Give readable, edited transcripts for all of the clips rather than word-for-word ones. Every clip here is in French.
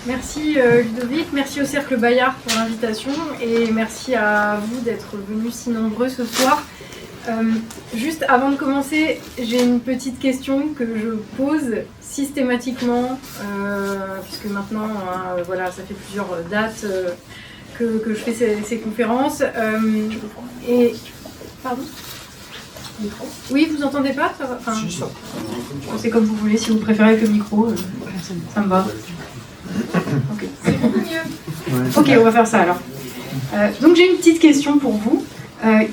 Merci Ludovic, merci au Cercle Bayard pour l'invitation et merci à vous d'être venus si nombreux ce soir. Juste avant de commencer, j'ai une petite question que je pose systématiquement, puisque maintenant, voilà, ça fait plusieurs dates que je fais ces conférences. Et pardon ? Oui, vous entendez pas ? Enfin, c'est comme vous voulez, si vous préférez avec le micro, ça me va. Ok, c'est beaucoup mieux. Ok, on va faire ça alors. Donc j'ai une petite question pour vous.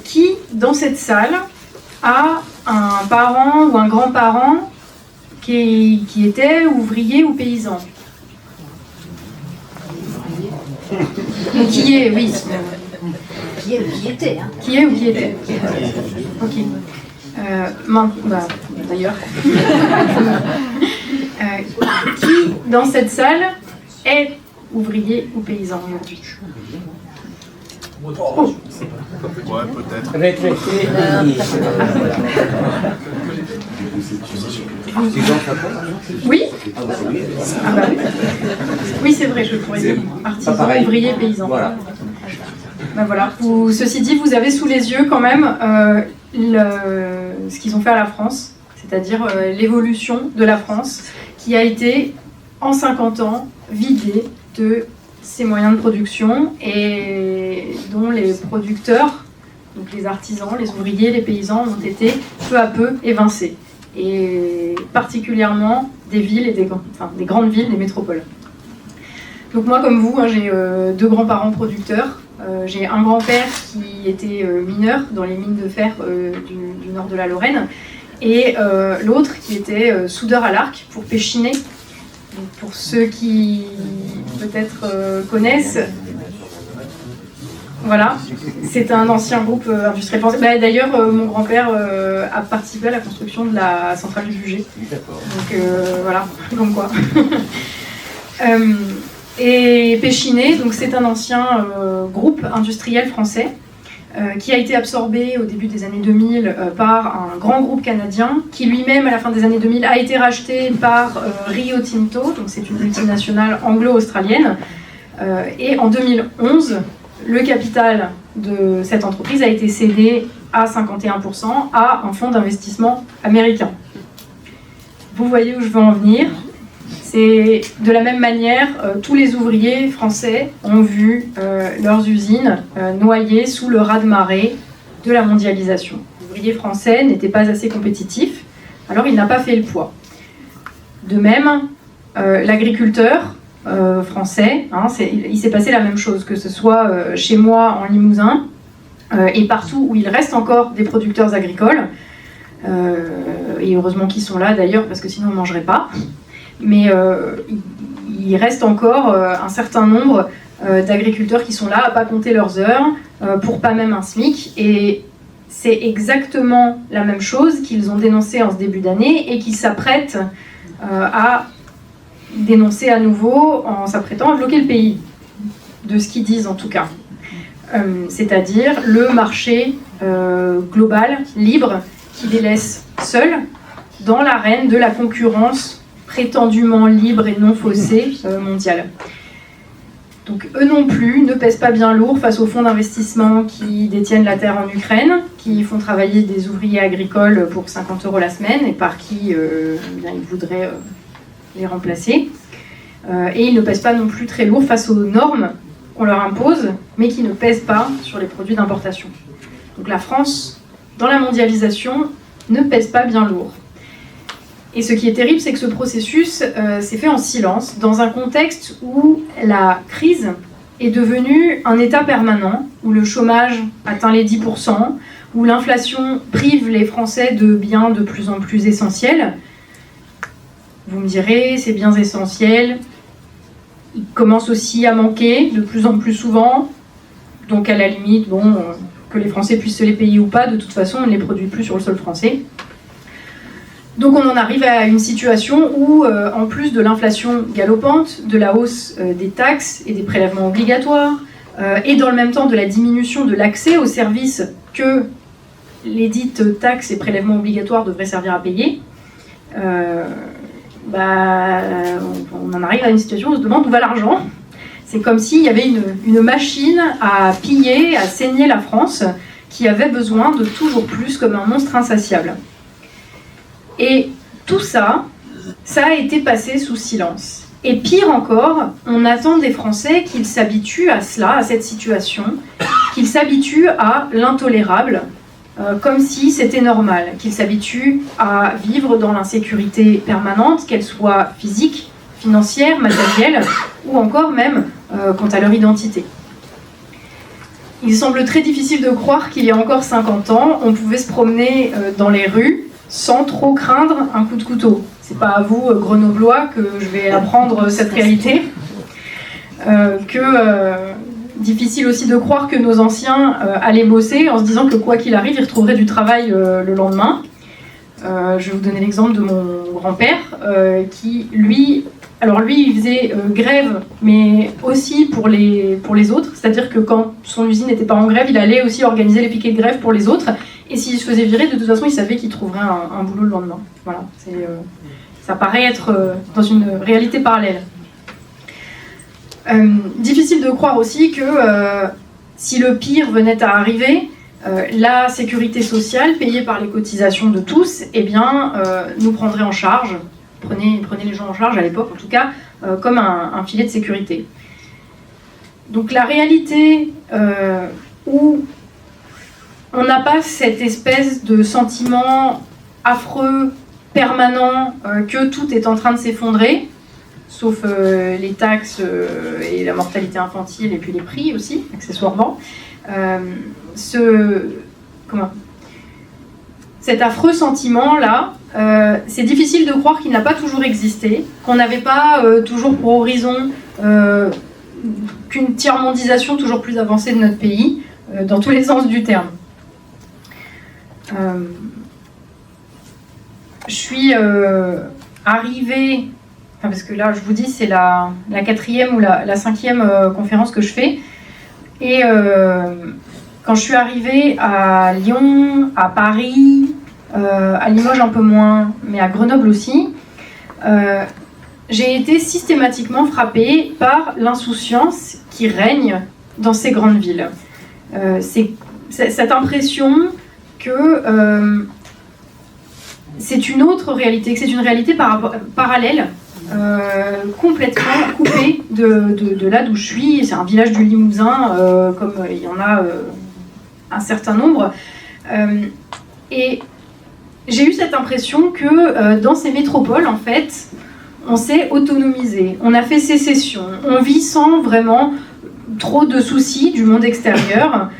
Qui, dans cette salle, a un parent ou un grand-parent qui était ouvrier ou paysan ? Qui est, oui. Qui est ou qui était, hein. Qui est ou qui était. Ok. D'ailleurs. Qui, dans cette salle, est ouvrier ou paysan aujourd'hui ? Oh. Ouais, peut-être. Oui. Ah bah oui. Oui, c'est vrai, je pourrais dire artisan, ouvrier, paysan. Voilà. Ben voilà. Ceci dit, vous avez sous les yeux quand même ce qu'ils ont fait à la France, c'est-à-dire l'évolution de la France, qui a été, en 50 ans, vidée de ses moyens de production et dont les producteurs, donc les artisans, les ouvriers, les paysans ont été peu à peu évincés. Et particulièrement des villes et des grandes villes, des métropoles. Donc moi, comme vous, j'ai deux grands-parents producteurs. J'ai un grand-père qui était mineur dans les mines de fer du nord de la Lorraine et l'autre qui était soudeur à l'arc pour Péchinet. Donc pour ceux qui peut-être connaissent, voilà, c'est un ancien groupe industriel français. D'ailleurs, mon grand-père a participé à la construction de la centrale du Bugey. Donc voilà, comme quoi. Et Péchinet, donc c'est un ancien groupe industriel français qui a été absorbé au début des années 2000 par un grand groupe canadien qui lui-même, à la fin des années 2000, a été racheté par Rio Tinto, donc c'est une multinationale anglo-australienne. Et en 2011, le capital de cette entreprise a été cédé à 51% à un fonds d'investissement américain. Vous voyez où je veux en venir. C'est de la même manière, tous les ouvriers français ont vu leurs usines noyées sous le raz-de-marée de la mondialisation. L'ouvrier français n'était pas assez compétitif, alors il n'a pas fait le poids. De même, l'agriculteur français, il s'est passé la même chose, que ce soit chez moi en Limousin et partout où il reste encore des producteurs agricoles, et heureusement qu'ils sont là d'ailleurs, parce que sinon on ne mangerait pas. Mais il reste encore un certain nombre d'agriculteurs qui sont là à ne pas compter leurs heures, pour pas même un SMIC. Et c'est exactement la même chose qu'ils ont dénoncé en ce début d'année et qu'ils s'apprêtent à dénoncer à nouveau en s'apprêtant à bloquer le pays, de ce qu'ils disent en tout cas. C'est-à-dire le marché global, libre, qui les laisse seuls dans l'arène de la concurrence prétendument libre et non faussée mondiale. Donc eux non plus ne pèsent pas bien lourd face aux fonds d'investissement qui détiennent la terre en Ukraine, qui font travailler des ouvriers agricoles pour 50 € la semaine et par qui ils voudraient les remplacer. Et ils ne pèsent pas non plus très lourd face aux normes qu'on leur impose, mais qui ne pèsent pas sur les produits d'importation. Donc la France, dans la mondialisation, ne pèse pas bien lourd. Et ce qui est terrible, c'est que ce processus s'est fait en silence, dans un contexte où la crise est devenue un état permanent, où le chômage atteint les 10%, où l'inflation prive les Français de biens de plus en plus essentiels. Vous me direz, ces biens essentiels, ils commencent aussi à manquer de plus en plus souvent, donc à la limite, que les Français puissent se les payer ou pas, de toute façon, on ne les produit plus sur le sol français. Donc on en arrive à une situation où, en plus de l'inflation galopante, de la hausse des taxes et des prélèvements obligatoires, et dans le même temps de la diminution de l'accès aux services que les dites taxes et prélèvements obligatoires devraient servir à payer, on en arrive à une situation où on se demande où va l'argent. C'est comme s'il y avait une machine à piller, à saigner la France, qui avait besoin de toujours plus comme un monstre insatiable. Et tout ça, ça a été passé sous silence. Et pire encore, on attend des Français qu'ils s'habituent à cela, à cette situation, qu'ils s'habituent à l'intolérable, comme si c'était normal, qu'ils s'habituent à vivre dans l'insécurité permanente, qu'elle soit physique, financière, matérielle, ou encore même quant à leur identité. Il semble très difficile de croire qu'il y a encore 50 ans, on pouvait se promener dans les rues sans trop craindre un coup de couteau. C'est pas à vous, grenoblois, que je vais apprendre cette réalité. Difficile aussi de croire que nos anciens allaient bosser en se disant que quoi qu'il arrive, ils retrouveraient du travail le lendemain. Je vais vous donner l'exemple de mon grand-père qui, lui, il faisait grève, mais aussi pour les autres. C'est-à-dire que quand son usine n'était pas en grève, il allait aussi organiser les piquets de grève pour les autres. Et s'il se faisait virer, de toute façon, il savait qu'il trouverait un boulot le lendemain. Voilà, ça paraît être dans une réalité parallèle. Difficile de croire aussi que si le pire venait à arriver, la sécurité sociale, payée par les cotisations de tous, nous prendrait en charge, prenez les gens en charge à l'époque en tout cas, comme un filet de sécurité. Donc la réalité où on n'a pas cette espèce de sentiment affreux, permanent, que tout est en train de s'effondrer, sauf les taxes et la mortalité infantile, et puis les prix aussi, accessoirement. Cet affreux sentiment-là, c'est difficile de croire qu'il n'a pas toujours existé, qu'on n'avait pas toujours pour horizon qu'une tiers-mondisation toujours plus avancée de notre pays, dans tous les sens du terme. Je suis arrivée, parce que là je vous dis c'est la 4e ou la 5e conférence que je fais, et quand je suis arrivée à Lyon, à Paris, à Limoges un peu moins, mais à Grenoble aussi, j'ai été systématiquement frappée par l'insouciance qui règne dans ces grandes villes. C'est cette impression que c'est une autre réalité, que c'est une réalité parallèle, complètement coupée de là d'où je suis. C'est un village du Limousin, comme il y en a un certain nombre. Et j'ai eu cette impression que dans ces métropoles, en fait, on s'est autonomisé, on a fait sécession, on vit sans vraiment trop de soucis du monde extérieur,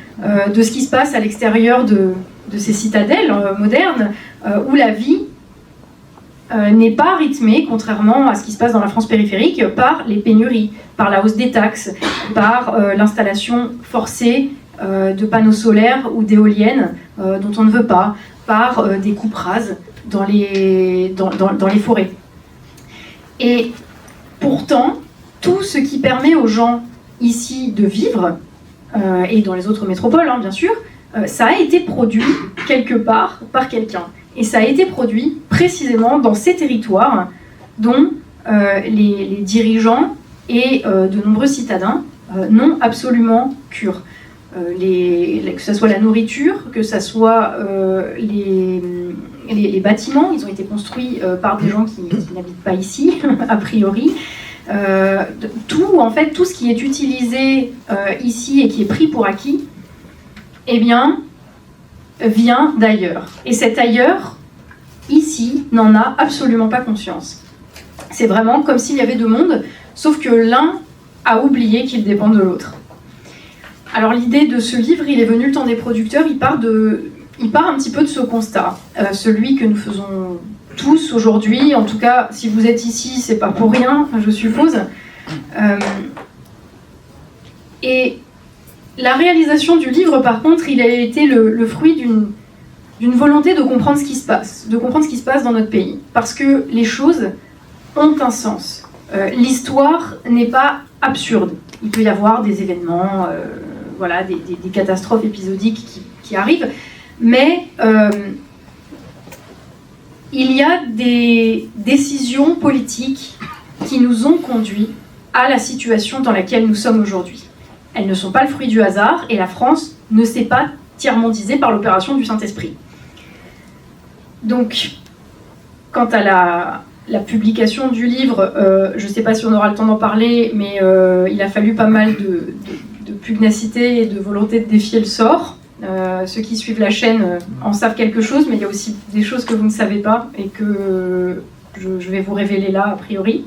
de ce qui se passe à l'extérieur de ces citadelles modernes, où la vie n'est pas rythmée, contrairement à ce qui se passe dans la France périphérique, par les pénuries, par la hausse des taxes, par l'installation forcée de panneaux solaires ou d'éoliennes dont on ne veut pas, par des coupes rases dans les forêts. Et pourtant, tout ce qui permet aux gens ici de vivre, et dans les autres métropoles, bien sûr, ça a été produit quelque part par quelqu'un. Et ça a été produit précisément dans ces territoires dont les dirigeants et de nombreux citadins n'ont absolument cure. Que ce soit la nourriture, que ce soit les bâtiments, ils ont été construits par des gens qui n'habitent pas ici, a priori. Tout ce qui est utilisé ici et qui est pris pour acquis, vient d'ailleurs. Et cet ailleurs, ici, n'en a absolument pas conscience. C'est vraiment comme s'il y avait deux mondes, sauf que l'un a oublié qu'il dépend de l'autre. Alors l'idée de ce livre, il est venu le temps des producteurs, il part un petit peu de ce constat, celui que nous faisons tous aujourd'hui, en tout cas, si vous êtes ici, c'est pas pour rien, je suppose. Et la réalisation du livre, par contre, il a été le fruit d'une volonté de comprendre ce qui se passe, dans notre pays. Parce que les choses ont un sens. L'histoire n'est pas absurde. Il peut y avoir des événements, des catastrophes épisodiques qui arrivent, mais il y a des décisions politiques qui nous ont conduits à la situation dans laquelle nous sommes aujourd'hui. Elles ne sont pas le fruit du hasard et la France ne s'est pas tiers-mondisée par l'opération du Saint-Esprit. Donc, quant à la publication du livre, je ne sais pas si on aura le temps d'en parler, mais il a fallu pas mal de pugnacité et de volonté de défier le sort. Ceux qui suivent la chaîne en savent quelque chose, mais il y a aussi des choses que vous ne savez pas et que je vais vous révéler là, a priori.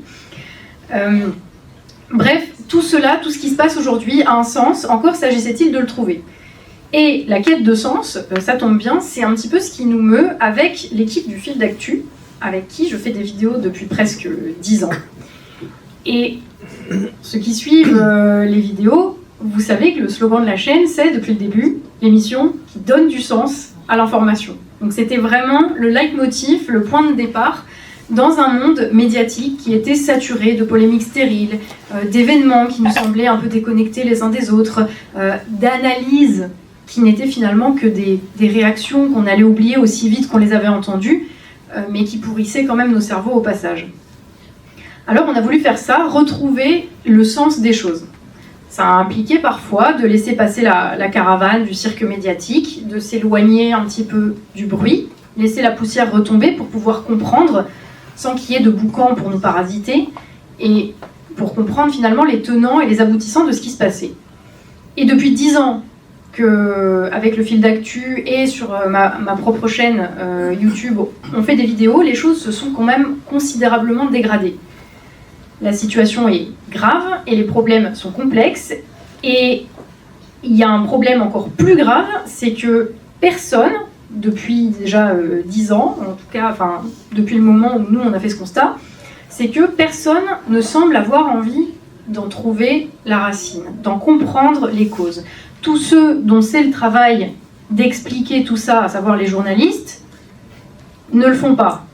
Bref, tout cela, tout ce qui se passe aujourd'hui a un sens, encore s'agissait-il de le trouver. Et la quête de sens, ça tombe bien, c'est un petit peu ce qui nous meut avec l'équipe du Fil d'Actu, avec qui je fais des vidéos depuis presque 10 ans. Et ceux qui suivent les vidéos, vous savez que le slogan de la chaîne, c'est, depuis le début, l'émission qui donne du sens à l'information. Donc c'était vraiment le leitmotiv, le point de départ, dans un monde médiatique qui était saturé de polémiques stériles, d'événements qui nous semblaient un peu déconnectés les uns des autres, d'analyses qui n'étaient finalement que des réactions qu'on allait oublier aussi vite qu'on les avait entendues, mais qui pourrissaient quand même nos cerveaux au passage. Alors on a voulu faire ça, retrouver le sens des choses. Ça a impliqué parfois de laisser passer la caravane du cirque médiatique, de s'éloigner un petit peu du bruit, laisser la poussière retomber pour pouvoir comprendre, sans qu'il y ait de boucan pour nous parasiter, et pour comprendre finalement les tenants et les aboutissants de ce qui se passait. Et depuis 10 ans, avec le Fil d'Actu et sur ma propre chaîne YouTube, on fait des vidéos, les choses se sont quand même considérablement dégradées. La situation est grave et les problèmes sont complexes. Et il y a un problème encore plus grave, c'est que personne, depuis déjà 10 ans, en tout cas depuis le moment où nous on a fait ce constat, c'est que personne ne semble avoir envie d'en trouver la racine, d'en comprendre les causes. Tous ceux dont c'est le travail d'expliquer tout ça, à savoir les journalistes, ne le font pas.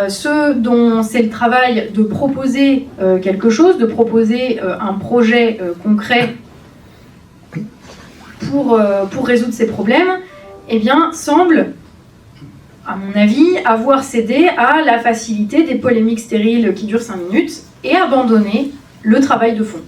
Ceux dont c'est le travail de proposer quelque chose, de proposer un projet concret pour résoudre ces problèmes, eh bien, semblent, à mon avis, avoir cédé à la facilité des polémiques stériles qui durent 5 minutes et abandonner le travail de fond.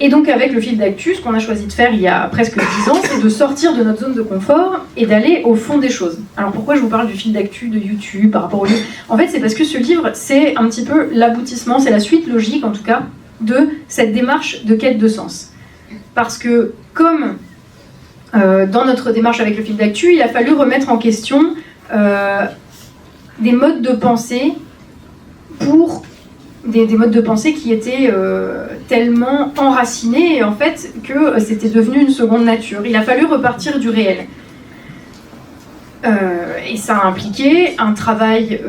Et donc avec le Fil d'Actu, ce qu'on a choisi de faire il y a presque 10 ans, c'est de sortir de notre zone de confort et d'aller au fond des choses. Alors pourquoi je vous parle du Fil d'Actu de YouTube par rapport au livre ? En fait, c'est parce que ce livre, c'est un petit peu l'aboutissement, c'est la suite logique en tout cas, de cette démarche de quête de sens. Parce que comme dans notre démarche avec le Fil d'Actu, il a fallu remettre en question des modes de pensée pour des modes de pensée qui étaient tellement enracinés en fait que c'était devenu une seconde nature. Il a fallu repartir du réel. Et ça a impliqué un travail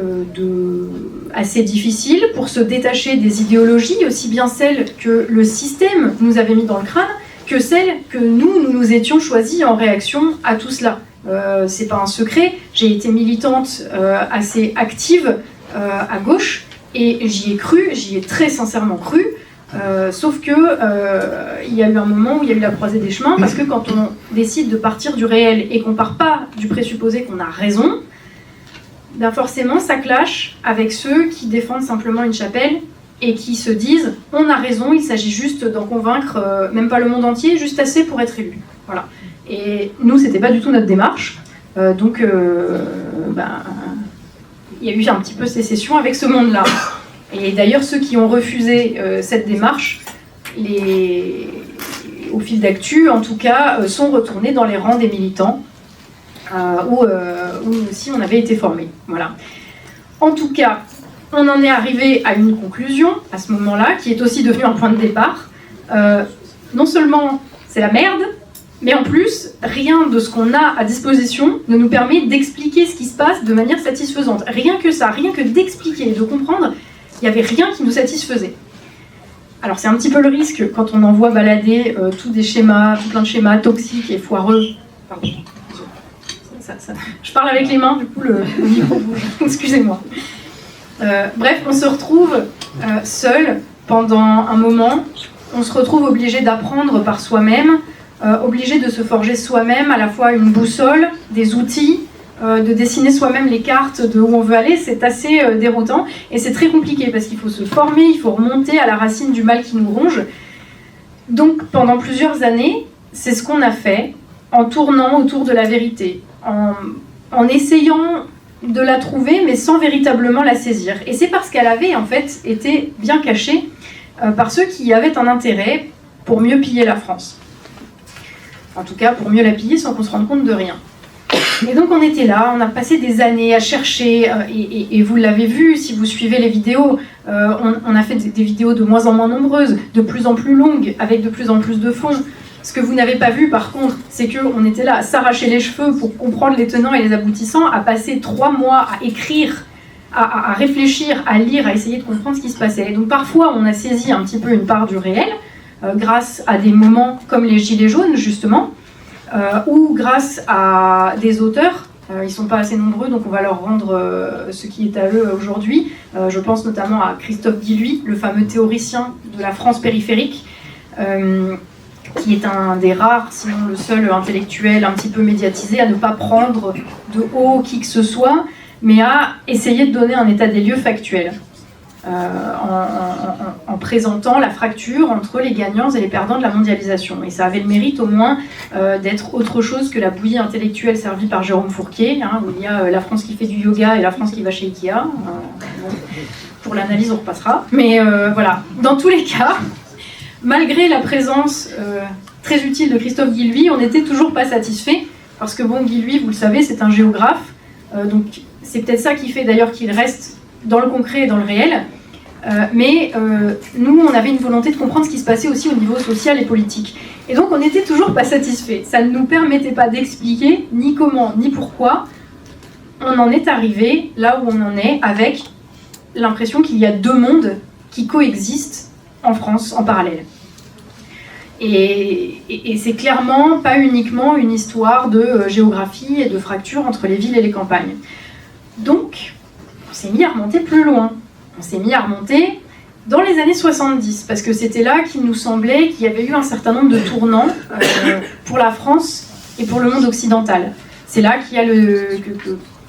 assez difficile pour se détacher des idéologies, aussi bien celles que le système nous avait mis dans le crâne, que celles que nous étions choisis en réaction à tout cela. C'est pas un secret, j'ai été militante assez active à gauche, et j'y ai cru, j'y ai très sincèrement cru, sauf que il y a eu un moment où il y a eu la croisée des chemins, parce que quand on décide de partir du réel et qu'on part pas du présupposé qu'on a raison, ben forcément ça clash avec ceux qui défendent simplement une chapelle et qui se disent on a raison, il s'agit juste d'en convaincre même pas le monde entier, juste assez pour être élu. Voilà. Et nous c'était pas du tout notre démarche, donc il y a eu un petit peu sécession avec ce monde-là. Et d'ailleurs, ceux qui ont refusé cette démarche, au Fil d'Actu, en tout cas, sont retournés dans les rangs des militants, où aussi on avait été formés. Voilà. En tout cas, on en est arrivé à une conclusion, à ce moment-là, qui est aussi devenue un point de départ. Non seulement c'est la merde, mais en plus, rien de ce qu'on a à disposition ne nous permet d'expliquer ce qui se passe de manière satisfaisante. Rien que ça, rien que d'expliquer et de comprendre, il n'y avait rien qui nous satisfaisait. Alors c'est un petit peu le risque quand on envoie balader tout plein de schémas toxiques et foireux. Pardon. Je parle avec les mains, du coup le micro bouge. Excusez-moi. Bref, on se retrouve seul pendant un moment. On se retrouve obligé d'apprendre par soi-même, obligé de se forger soi-même à la fois une boussole, des outils, de dessiner soi-même les cartes de où on veut aller, c'est assez déroutant et c'est très compliqué parce qu'il faut se former, il faut remonter à la racine du mal qui nous ronge. Donc pendant plusieurs années, c'est ce qu'on a fait en tournant autour de la vérité, en essayant de la trouver mais sans véritablement la saisir. Et c'est parce qu'elle avait en fait été bien cachée par ceux qui avaient un intérêt pour mieux piller la France. En tout cas, pour mieux la piller sans qu'on se rende compte de rien. Et donc on était là, on a passé des années à chercher, et vous l'avez vu si vous suivez les vidéos, on a fait des vidéos de moins en moins nombreuses, de plus en plus longues, avec de plus en plus de fond. Ce que vous n'avez pas vu par contre, c'est qu'on était là à s'arracher les cheveux pour comprendre les tenants et les aboutissants, à passer 3 mois à écrire, à réfléchir, à lire, à essayer de comprendre ce qui se passait. Et donc parfois on a saisi un petit peu une part du réel, grâce à des moments comme les Gilets jaunes justement, ou grâce à des auteurs, ils ne sont pas assez nombreux donc on va leur rendre ce qui est à eux aujourd'hui. Je pense notamment à Christophe Guilluy, le fameux théoricien de la France périphérique, qui est un des rares, sinon le seul intellectuel un petit peu médiatisé à ne pas prendre de haut qui que ce soit, mais à essayer de donner un état des lieux factuel. En présentant la fracture entre les gagnants et les perdants de la mondialisation. Et ça avait le mérite au moins d'être autre chose que la bouillie intellectuelle servie par Jérôme Fourquet, où il y a la France qui fait du yoga et la France qui va chez Ikea. Bon, pour l'analyse, on repassera. Mais voilà, dans tous les cas, malgré la présence très utile de Christophe Guilluy, on n'était toujours pas satisfait, parce que bon, Guilluy, vous le savez, c'est un géographe, donc c'est peut-être ça qui fait d'ailleurs qu'il reste dans le concret et dans le réel. Mais nous, on avait une volonté de comprendre ce qui se passait aussi au niveau social et politique. Et donc, on n'était toujours pas satisfait. Ça ne nous permettait pas d'expliquer ni comment, ni pourquoi on en est arrivé là où on en est, avec l'impression qu'il y a 2 mondes qui coexistent en France en parallèle. Et c'est clairement pas uniquement une histoire de géographie et de fracture entre les villes et les campagnes. Donc, on s'est mis à remonter plus loin. On s'est mis à remonter dans les années 70, parce que c'était là qu'il nous semblait qu'il y avait eu un certain nombre de tournants pour la France et pour le monde occidental. C'est là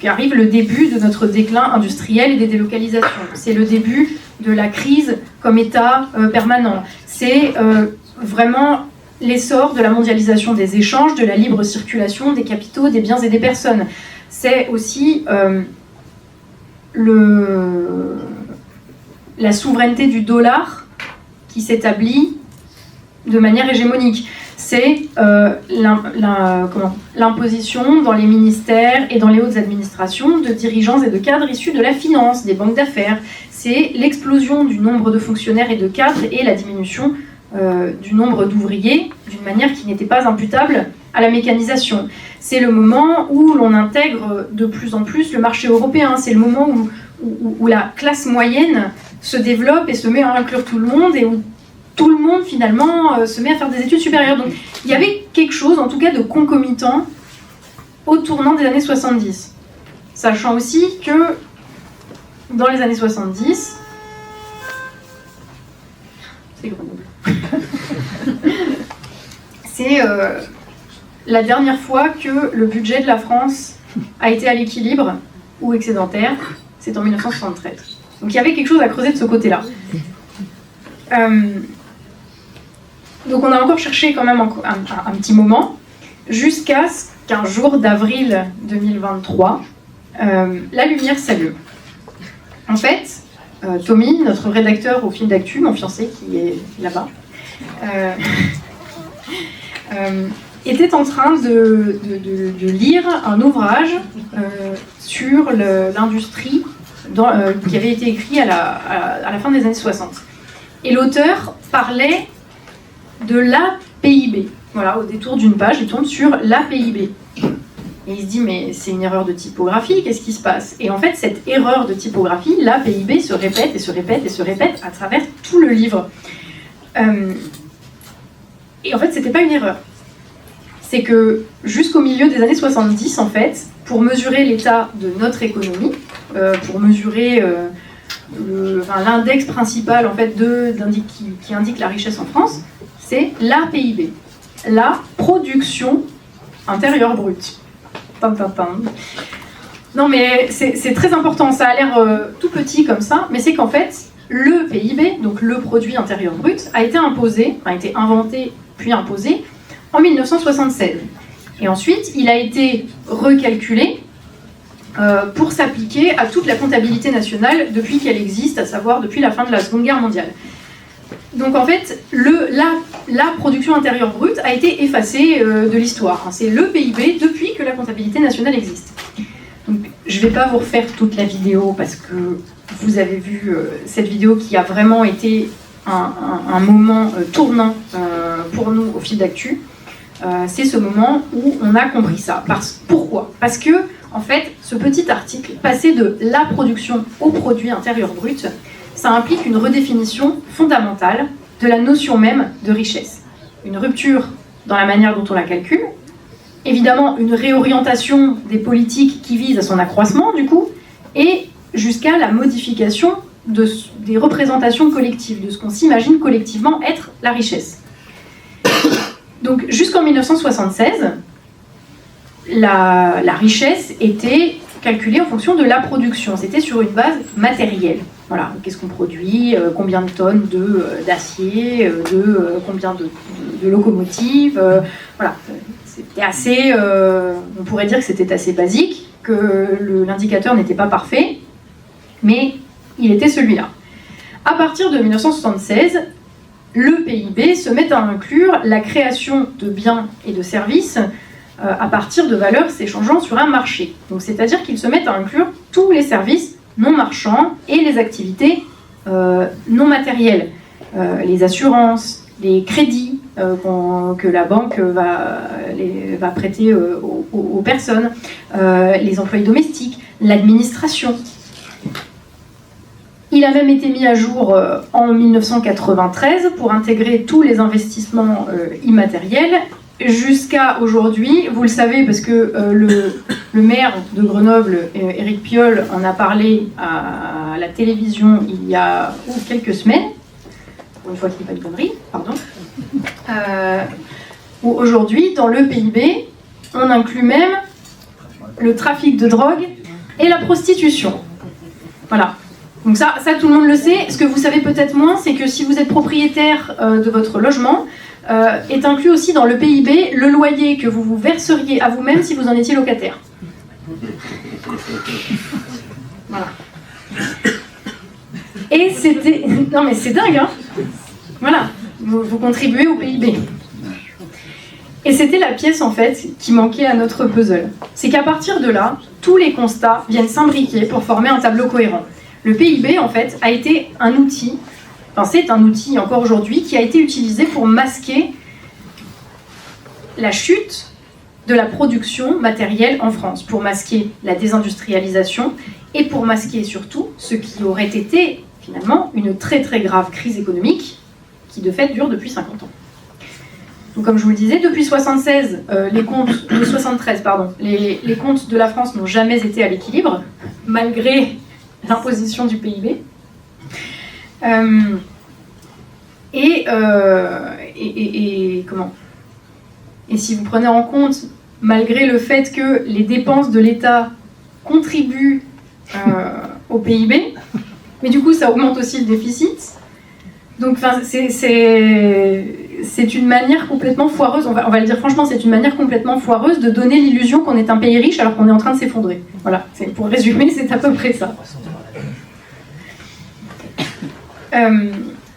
qu'arrive le début de notre déclin industriel et des délocalisations. C'est le début de la crise comme état permanent. C'est vraiment l'essor de la mondialisation des échanges, de la libre circulation des capitaux, des biens et des personnes. C'est aussi la souveraineté du dollar qui s'établit de manière hégémonique. C'est l'imposition dans les ministères et dans les hautes administrations de dirigeants et de cadres issus de la finance, des banques d'affaires. C'est l'explosion du nombre de fonctionnaires et de cadres et la diminution du nombre d'ouvriers d'une manière qui n'était pas imputable à la mécanisation. C'est le moment où l'on intègre de plus en plus le marché européen. C'est le moment où la classe moyenne se développe et se met à inclure tout le monde, et où tout le monde finalement se met à faire des études supérieures. Donc il y avait quelque chose en tout cas de concomitant au tournant des années 70. Sachant aussi que dans les années 70, c'est Grenoble. C'est la dernière fois que le budget de la France a été à l'équilibre ou excédentaire, c'est en 1973. Donc il y avait quelque chose à creuser de ce côté-là. Donc on a encore cherché quand même un petit moment, jusqu'à ce qu'un jour d'avril 2023, la lumière s'allume. En fait, Tommy, notre rédacteur au fil d'actu, mon fiancé qui est là-bas, était en train de lire un ouvrage sur l'industrie qui avait été écrit à la fin des années 60. Et l'auteur parlait de l'APIB. Voilà, au détour d'une page, il tombe sur l'APIB. Et il se dit, mais c'est une erreur de typographie, qu'est-ce qui se passe? Et en fait, cette erreur de typographie, l'APIB, se répète et se répète et se répète à travers tout le livre. Et en fait, c'était pas une erreur. C'est que jusqu'au milieu des années 70, en fait, pour mesurer l'état de notre économie, pour mesurer l'index principal en fait, qui indique la richesse en France, c'est l'APIB, la production intérieure brute. Non, mais c'est très important. Ça a l'air tout petit comme ça, mais c'est qu'en fait, le PIB, donc le produit intérieur brut, a été inventé puis imposé en 1976. Et ensuite, il a été recalculé pour s'appliquer à toute la comptabilité nationale depuis qu'elle existe, à savoir depuis la fin de la Seconde Guerre mondiale. Donc en fait, la production intérieure brute a été effacée de l'histoire. C'est le PIB depuis que la comptabilité nationale existe. Donc, je ne vais pas vous refaire toute la vidéo parce que vous avez vu cette vidéo qui a vraiment été un moment tournant pour nous au fil d'actu. C'est ce moment où on a compris ça. Pourquoi ? Parce que, en fait, ce petit article, passer de la production au produit intérieur brut, ça implique une redéfinition fondamentale de la notion même de richesse. Une rupture dans la manière dont on la calcule, évidemment une réorientation des politiques qui visent à son accroissement, du coup, et jusqu'à la modification des représentations collectives, de ce qu'on s'imagine collectivement être la richesse. Donc jusqu'en 1976, la richesse était calculée en fonction de la production. C'était sur une base matérielle. Voilà, qu'est-ce qu'on produit, combien de tonnes d'acier, combien de locomotives. Voilà, c'était assez, on pourrait dire que c'était assez basique, que l'indicateur n'était pas parfait, mais il était celui-là. À partir de 1976, le PIB se met à inclure la création de biens et de services à partir de valeurs s'échangeant sur un marché. Donc, c'est-à-dire qu'il se met à inclure tous les services non marchands et les activités non matérielles, les assurances, les crédits que la banque va prêter aux personnes, les employés domestiques, l'administration. Il a même été mis à jour en 1993 pour intégrer tous les investissements immatériels. Jusqu'à aujourd'hui, vous le savez parce que le maire de Grenoble, Éric Piolle, en a parlé à la télévision il y a quelques semaines, pour une fois qu'il n'y a pas de conneries, pardon, où aujourd'hui, dans le PIB, on inclut même le trafic de drogue et la prostitution. Voilà. Donc ça, tout le monde le sait. Ce que vous savez peut-être moins, c'est que si vous êtes propriétaire de votre logement, est inclus aussi dans le PIB le loyer que vous vous verseriez à vous-même si vous en étiez locataire. Voilà. Et c'était... Non mais c'est dingue, hein. Voilà, vous contribuez au PIB. Et c'était la pièce, en fait, qui manquait à notre puzzle. C'est qu'à partir de là, tous les constats viennent s'imbriquer pour former un tableau cohérent. Le PIB, en fait, a été un outil, enfin c'est un outil encore aujourd'hui, qui a été utilisé pour masquer la chute de la production matérielle en France, pour masquer la désindustrialisation et pour masquer surtout ce qui aurait été finalement une très très grave crise économique qui de fait dure depuis 50 ans. Donc, comme je vous le disais, depuis 73, les comptes de la France n'ont jamais été à l'équilibre, malgré l'imposition du PIB. Et si vous prenez en compte, malgré le fait que les dépenses de l'État contribuent au PIB, mais du coup ça augmente aussi le déficit. Donc c'est une manière complètement foireuse, on va le dire franchement, c'est une manière complètement foireuse de donner l'illusion qu'on est un pays riche alors qu'on est en train de s'effondrer. Voilà, pour résumer, c'est à peu près ça.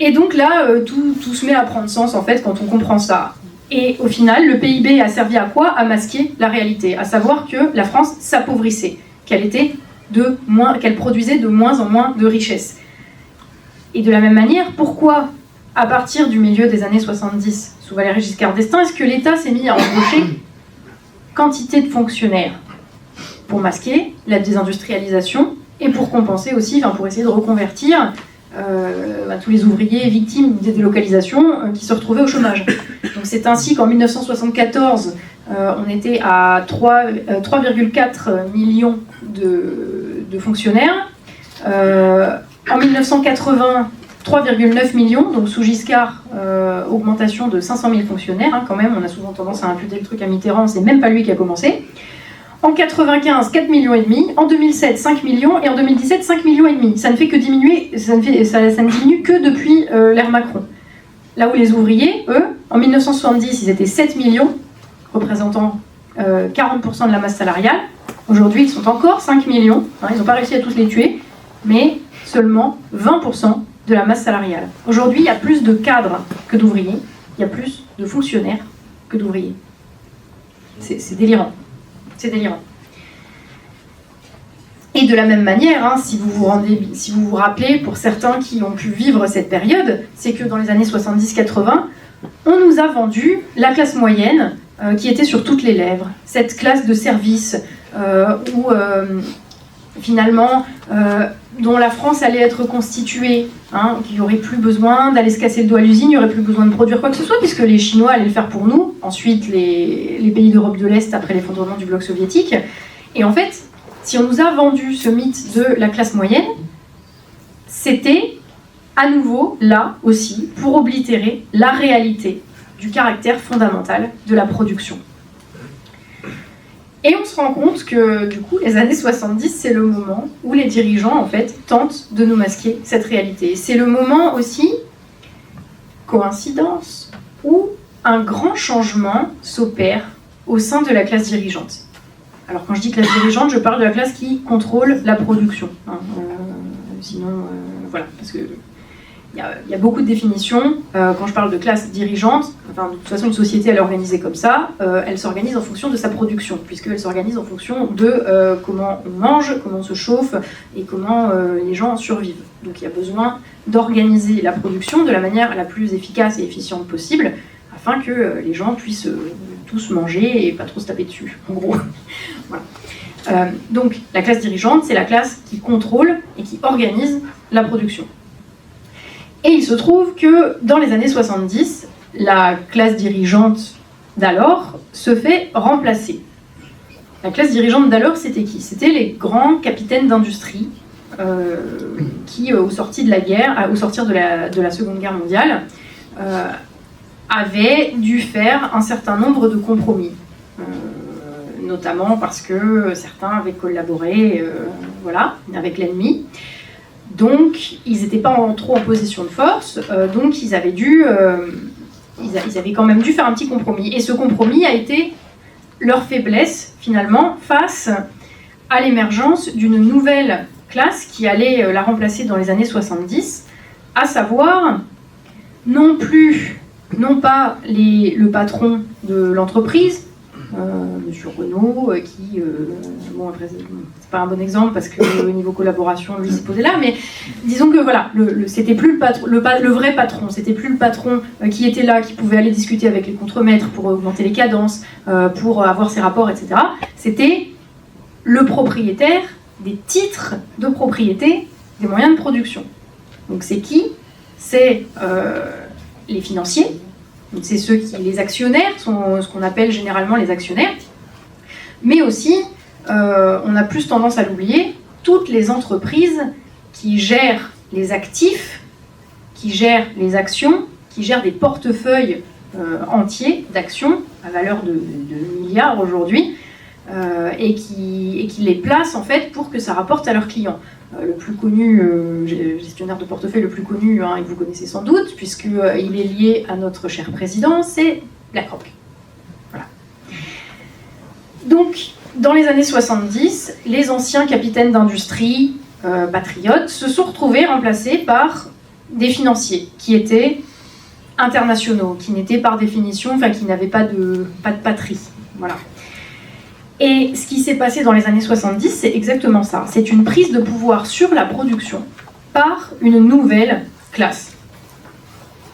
Et donc là, tout se met à prendre sens en fait quand on comprend ça. Et au final, le PIB a servi à quoi ? À masquer la réalité, à savoir que la France s'appauvrissait, qu'elle produisait de moins en moins de richesses. Et de la même manière, pourquoi, à partir du milieu des années 70, sous Valéry Giscard d'Estaing, est-ce que l'État s'est mis à embaucher quantité de fonctionnaires pour masquer la désindustrialisation et pour compenser aussi, pour essayer de reconvertir tous les ouvriers victimes des délocalisations qui se retrouvaient au chômage. Donc c'est ainsi qu'en 1974, on était à 3,4 millions de fonctionnaires. En 1980, 3,9 millions, donc sous Giscard, augmentation de 500 000 fonctionnaires, quand même, on a souvent tendance à imputer le truc à Mitterrand, c'est même pas lui qui a commencé. En 95, 4,5 millions, en 2007, 5 millions, et en 2017, 5,5 millions. Ça ne fait que diminuer, ça ne diminue que depuis l'ère Macron. Là où les ouvriers, eux, en 1970, ils étaient 7 millions, représentant 40% de la masse salariale. Aujourd'hui, ils sont encore 5 millions. Ils n'ont pas réussi à tous les tuer, mais seulement 20% de la masse salariale. Aujourd'hui, il y a plus de cadres que d'ouvriers. Il y a plus de fonctionnaires que d'ouvriers. C'est délirant. C'est délirant. Et de la même manière, si vous vous rappelez, pour certains qui ont pu vivre cette période, c'est que dans les années 70-80, on nous a vendu la classe moyenne qui était sur toutes les lèvres. Cette classe de service où finalement dont la France allait être constituée, qu'il n'y aurait plus besoin d'aller se casser le doigt à l'usine, il n'y aurait plus besoin de produire quoi que ce soit, puisque les Chinois allaient le faire pour nous, ensuite les pays d'Europe de l'Est après l'effondrement du bloc soviétique. Et en fait, si on nous a vendu ce mythe de la classe moyenne, c'était à nouveau là aussi pour oblitérer la réalité du caractère fondamental de la production. Et on se rend compte que, du coup, les années 70, c'est le moment où les dirigeants, en fait, tentent de nous masquer cette réalité. C'est le moment aussi, coïncidence, où un grand changement s'opère au sein de la classe dirigeante. Alors, quand je dis classe dirigeante, je parle de la classe qui contrôle la production. Sinon, voilà, parce que il y a beaucoup de définitions. Quand je parle de classe dirigeante, de toute façon, une société, elle est organisée comme ça. Elle s'organise en fonction de sa production, puisqu'elle s'organise en fonction de comment on mange, comment on se chauffe et comment les gens survivent. Donc il y a besoin d'organiser la production de la manière la plus efficace et efficiente possible, afin que les gens puissent tous manger et pas trop se taper dessus, en gros. Voilà. Donc la classe dirigeante, c'est la classe qui contrôle et qui organise la production. Et il se trouve que dans les années 70, la classe dirigeante d'alors se fait remplacer. La classe dirigeante d'alors, c'était qui? C'était les grands capitaines d'industrie qui, au sortir de la guerre, au sortir de la Seconde Guerre mondiale, avaient dû faire un certain nombre de compromis. Notamment parce que certains avaient collaboré avec l'ennemi. Donc, ils n'étaient pas trop en position de force, donc ils avaient quand même dû faire un petit compromis. Et ce compromis a été leur faiblesse, finalement, face à l'émergence d'une nouvelle classe qui allait la remplacer dans les années 70, à savoir, non pas le patron de l'entreprise, Monsieur Renault, après c'est pas un bon exemple parce que au niveau collaboration, lui s'est posé là, mais disons que voilà, c'était plus le vrai patron, c'était plus le patron qui était là, qui pouvait aller discuter avec les contremaîtres pour augmenter les cadences, pour avoir ses rapports, etc. C'était le propriétaire des titres de propriété des moyens de production. Donc c'est qui? C'est les financiers. Donc c'est les actionnaires, sont ce qu'on appelle généralement les actionnaires, mais aussi, on a plus tendance à l'oublier, toutes les entreprises qui gèrent les actifs, qui gèrent les actions, qui gèrent des portefeuilles entiers d'actions à valeur de milliards aujourd'hui, et qui les placent en fait pour que ça rapporte à leurs clients. Le plus connu, gestionnaire de portefeuille le plus connu, et que vous connaissez sans doute, puisqu'il est lié à notre cher président, c'est BlackRock. Voilà. Donc, dans les années 70, les anciens capitaines d'industrie patriotes se sont retrouvés remplacés par des financiers qui étaient internationaux, qui n'étaient par définition, qui n'avaient pas de patrie. Voilà. Et ce qui s'est passé dans les années 70, c'est exactement ça. C'est une prise de pouvoir sur la production par une nouvelle classe.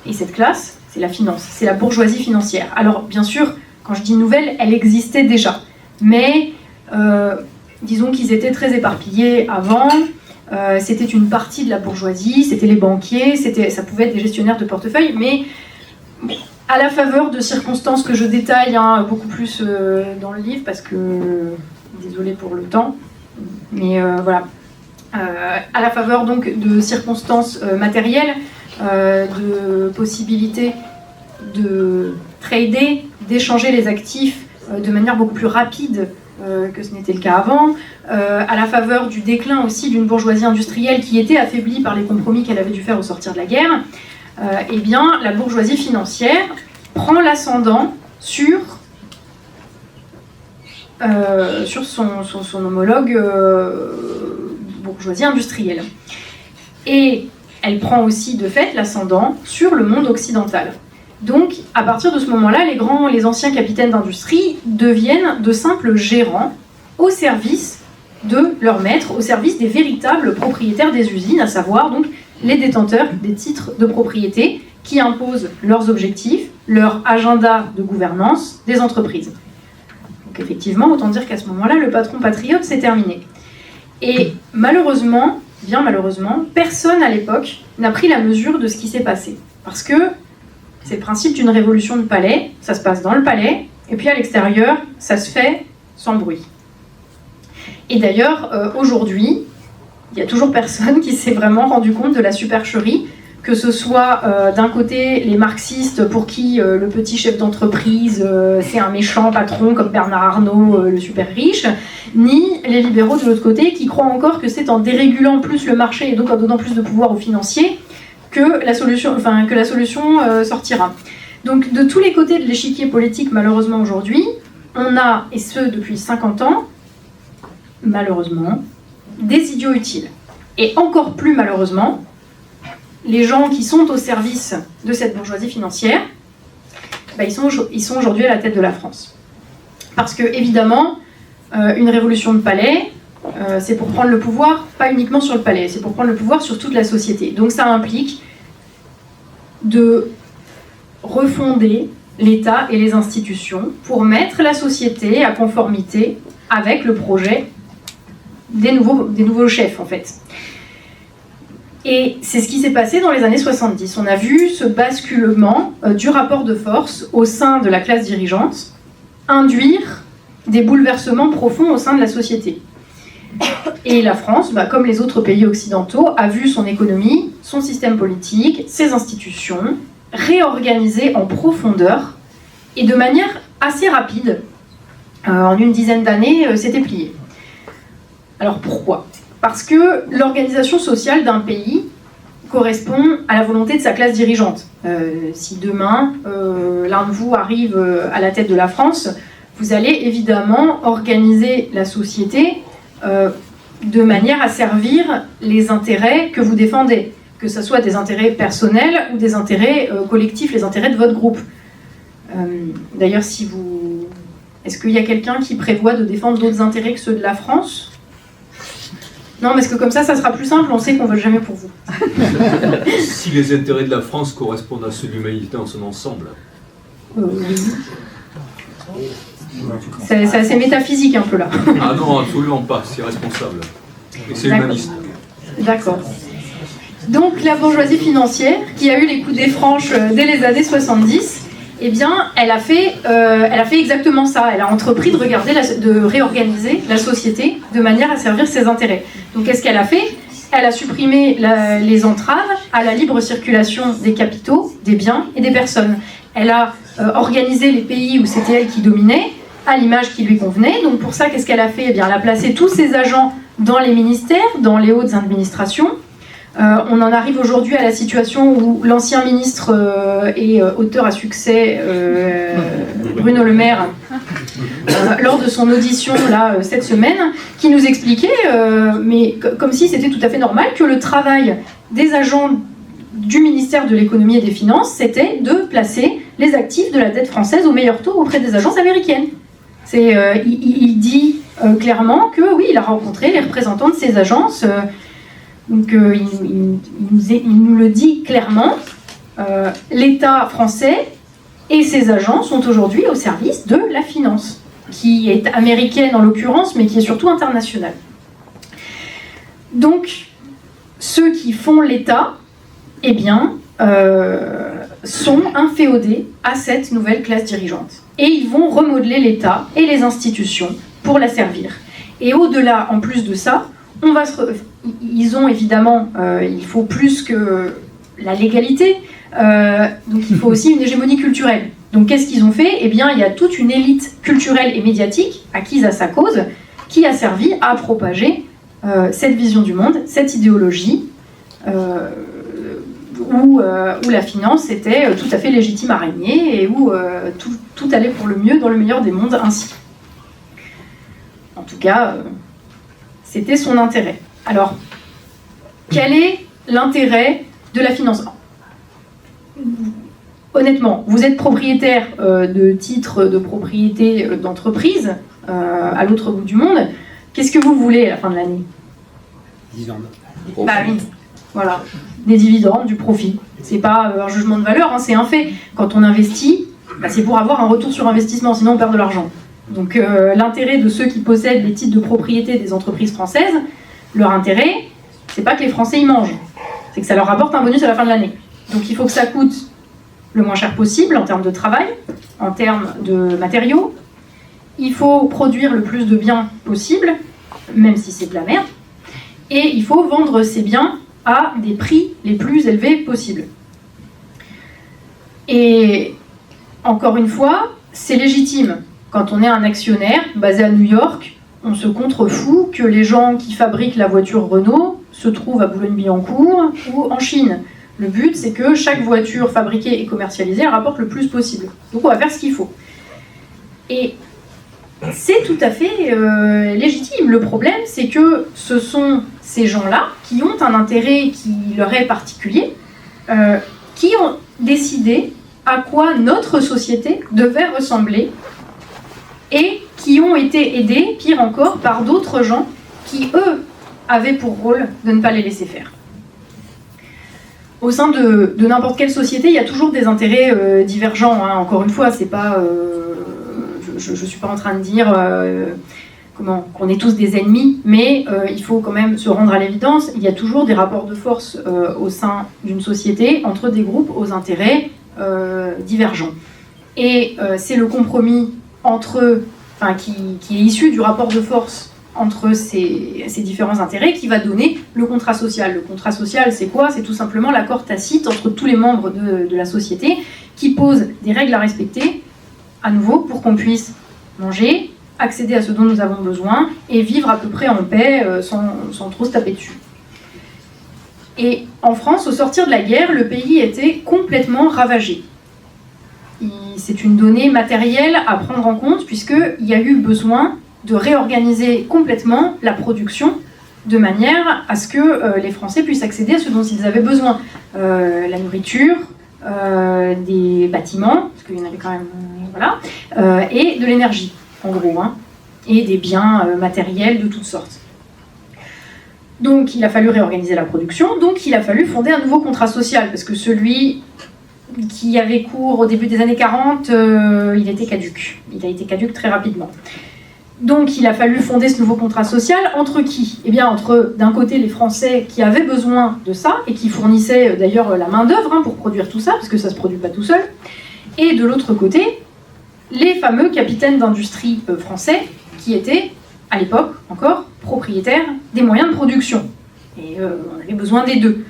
Et cette classe, c'est la finance, c'est la bourgeoisie financière. Alors, bien sûr, quand je dis nouvelle, elle existait déjà. Mais, disons qu'ils étaient très éparpillés avant. C'était une partie de la bourgeoisie, c'était les banquiers, ça pouvait être des gestionnaires de portefeuille, mais à la faveur de circonstances que je détaille beaucoup plus dans le livre, parce que, désolé pour le temps, mais voilà, à la faveur donc de circonstances matérielles, de possibilités de trader, d'échanger les actifs de manière beaucoup plus rapide que ce n'était le cas avant, à la faveur du déclin aussi d'une bourgeoisie industrielle qui était affaiblie par les compromis qu'elle avait dû faire au sortir de la guerre, eh bien, la bourgeoisie financière prend l'ascendant sur son homologue bourgeoisie industrielle. Et elle prend aussi de fait l'ascendant sur le monde occidental. Donc, à partir de ce moment-là, les anciens capitaines d'industrie deviennent de simples gérants au service de leur maître, au service des véritables propriétaires des usines, à savoir donc les détenteurs des titres de propriété qui imposent leurs objectifs, leur agenda de gouvernance des entreprises. Donc effectivement, autant dire qu'à ce moment-là, le patron patriote, c'est terminé. Et malheureusement, bien malheureusement, personne à l'époque n'a pris la mesure de ce qui s'est passé. Parce que c'est le principe d'une révolution de palais, ça se passe dans le palais, et puis à l'extérieur, ça se fait sans bruit. Et d'ailleurs, aujourd'hui, il n'y a toujours personne qui s'est vraiment rendu compte de la supercherie, que ce soit d'un côté les marxistes pour qui le petit chef d'entreprise c'est un méchant patron comme Bernard Arnault, le super riche, ni les libéraux de l'autre côté qui croient encore que c'est en dérégulant plus le marché et donc en donnant plus de pouvoir aux financiers que la solution sortira. Donc de tous les côtés de l'échiquier politique, malheureusement aujourd'hui, on a, et ce depuis 50 ans, malheureusement, des idiots utiles. Et encore plus malheureusement, les gens qui sont au service de cette bourgeoisie financière, ils sont aujourd'hui à la tête de la France. Parce que, évidemment, une révolution de palais, c'est pour prendre le pouvoir, pas uniquement sur le palais, c'est pour prendre le pouvoir sur toute la société. Donc ça implique de refonder l'État et les institutions pour mettre la société à conformité avec le projet des nouveaux chefs, en fait. Et c'est ce qui s'est passé dans les années 70. On a vu ce basculement du rapport de force au sein de la classe dirigeante induire des bouleversements profonds au sein de la société. Et la France, comme les autres pays occidentaux, a vu son économie, son système politique, ses institutions réorganisées en profondeur et de manière assez rapide. En une dizaine d'années, c'était plié. Alors pourquoi ? Parce que l'organisation sociale d'un pays correspond à la volonté de sa classe dirigeante. Si demain, l'un de vous arrive à la tête de la France, vous allez évidemment organiser la société de manière à servir les intérêts que vous défendez, que ce soit des intérêts personnels ou des intérêts collectifs, les intérêts de votre groupe. D'ailleurs, est-ce qu'il y a quelqu'un qui prévoit de défendre d'autres intérêts que ceux de la France ? Non, parce que comme ça sera plus simple, on sait qu'on ne vote jamais pour vous. Si les intérêts de la France correspondent à ceux de l'humanité en son ensemble. Oui. C'est assez métaphysique un peu là. Ah non, absolument pas, c'est responsable. Et c'est humaniste. D'accord. Donc la bourgeoisie financière, qui a eu les coups des franches dès les années 70, eh bien, elle a fait exactement ça. Elle a entrepris de réorganiser la société de manière à servir ses intérêts. Donc qu'est-ce qu'elle a fait ? Elle a supprimé les entraves à la libre circulation des capitaux, des biens et des personnes. Elle a organisé les pays où c'était elle qui dominait, à l'image qui lui convenait. Donc pour ça, qu'est-ce qu'elle a fait ? Eh bien, elle a placé tous ses agents dans les ministères, dans les hautes administrations. On en arrive aujourd'hui à la situation où l'ancien ministre et auteur à succès, Bruno Le Maire, lors de son audition là, cette semaine, qui nous expliquait, mais comme si c'était tout à fait normal, que le travail des agents du ministère de l'économie et des finances, c'était de placer les actifs de la dette française au meilleur taux auprès des agences américaines. Il dit clairement que oui, il a rencontré les représentants de ces agences. Donc il nous le dit clairement, l'État français et ses agents sont aujourd'hui au service de la finance, qui est américaine en l'occurrence, mais qui est surtout internationale. Donc ceux qui font l'État, eh bien, sont inféodés à cette nouvelle classe dirigeante. Et ils vont remodeler l'État et les institutions pour la servir. Et au-delà, en plus de ça, ils ont évidemment, il faut plus que la légalité, donc il faut aussi une hégémonie culturelle. Donc qu'est-ce qu'ils ont fait? Eh bien, il y a toute une élite culturelle et médiatique acquise à sa cause qui a servi à propager cette vision du monde, cette idéologie où la finance était tout à fait légitime à régner et où tout allait pour le mieux dans le meilleur des mondes ainsi. En tout cas, c'était son intérêt. Alors, quel est l'intérêt de la finance? Honnêtement, vous êtes propriétaire de titres de propriété d'entreprise à l'autre bout du monde. Qu'est-ce que vous voulez à la fin de l'année? Dividendes. Bah oui, voilà, des dividendes, du profit. C'est pas un jugement de valeur, hein, c'est un fait. Quand on investit, bah, c'est pour avoir un retour sur investissement, sinon on perd de l'argent. Donc l'intérêt de ceux qui possèdent les titres de propriété des entreprises françaises, leur intérêt, c'est pas que les Français y mangent, c'est que ça leur apporte un bonus à la fin de l'année. Donc il faut que ça coûte le moins cher possible en termes de travail, en termes de matériaux. Il faut produire le plus de biens possible, même si c'est de la merde. Et il faut vendre ces biens à des prix les plus élevés possibles. Et encore une fois, c'est légitime. Quand on est un actionnaire basé à New York, on se contrefout que les gens qui fabriquent la voiture Renault se trouvent à Boulogne-Billancourt ou en Chine. Le but, c'est que chaque voiture fabriquée et commercialisée rapporte le plus possible. Donc on va faire ce qu'il faut. Et c'est tout à fait légitime. Le problème, c'est que ce sont ces gens-là qui ont un intérêt qui leur est particulier, qui ont décidé à quoi notre société devait ressembler et qui ont été aidés, pire encore, par d'autres gens qui, eux, avaient pour rôle de ne pas les laisser faire. Au sein de n'importe quelle société, il y a toujours des intérêts divergents. Hein. Encore une fois, c'est pas, je ne suis pas en train de dire qu'on est tous des ennemis, mais il faut quand même se rendre à l'évidence. Il y a toujours des rapports de force au sein d'une société entre des groupes aux intérêts divergents. Et c'est le compromis entre eux, qui est issu du rapport de force entre ces différents intérêts qui va donner le contrat social. Le contrat social, c'est quoi? C'est tout simplement l'accord tacite entre tous les membres de la société qui pose des règles à respecter, à nouveau, pour qu'on puisse manger, accéder à ce dont nous avons besoin et vivre à peu près en paix sans trop se taper dessus. Et en France, au sortir de la guerre, le pays était complètement ravagé. C'est une donnée matérielle à prendre en compte puisqu'il y a eu besoin de réorganiser complètement la production de manière à ce que les Français puissent accéder à ce dont ils avaient besoin. La nourriture, des bâtiments, parce qu'il y en avait quand même, voilà, et de l'énergie, en gros, hein, et des biens matériels de toutes sortes. Donc il a fallu réorganiser la production, donc il a fallu fonder un nouveau contrat social, parce que celui qui avait cours au début des années 40, il était caduc. Il a été caduc très rapidement. Donc il a fallu fonder ce nouveau contrat social entre qui? Eh bien entre d'un côté les Français qui avaient besoin de ça et qui fournissaient d'ailleurs la main d'œuvre pour produire tout ça, parce que ça ne se produit pas tout seul, et de l'autre côté les fameux capitaines d'industrie français qui étaient à l'époque encore propriétaires des moyens de production. Et on avait besoin des deux.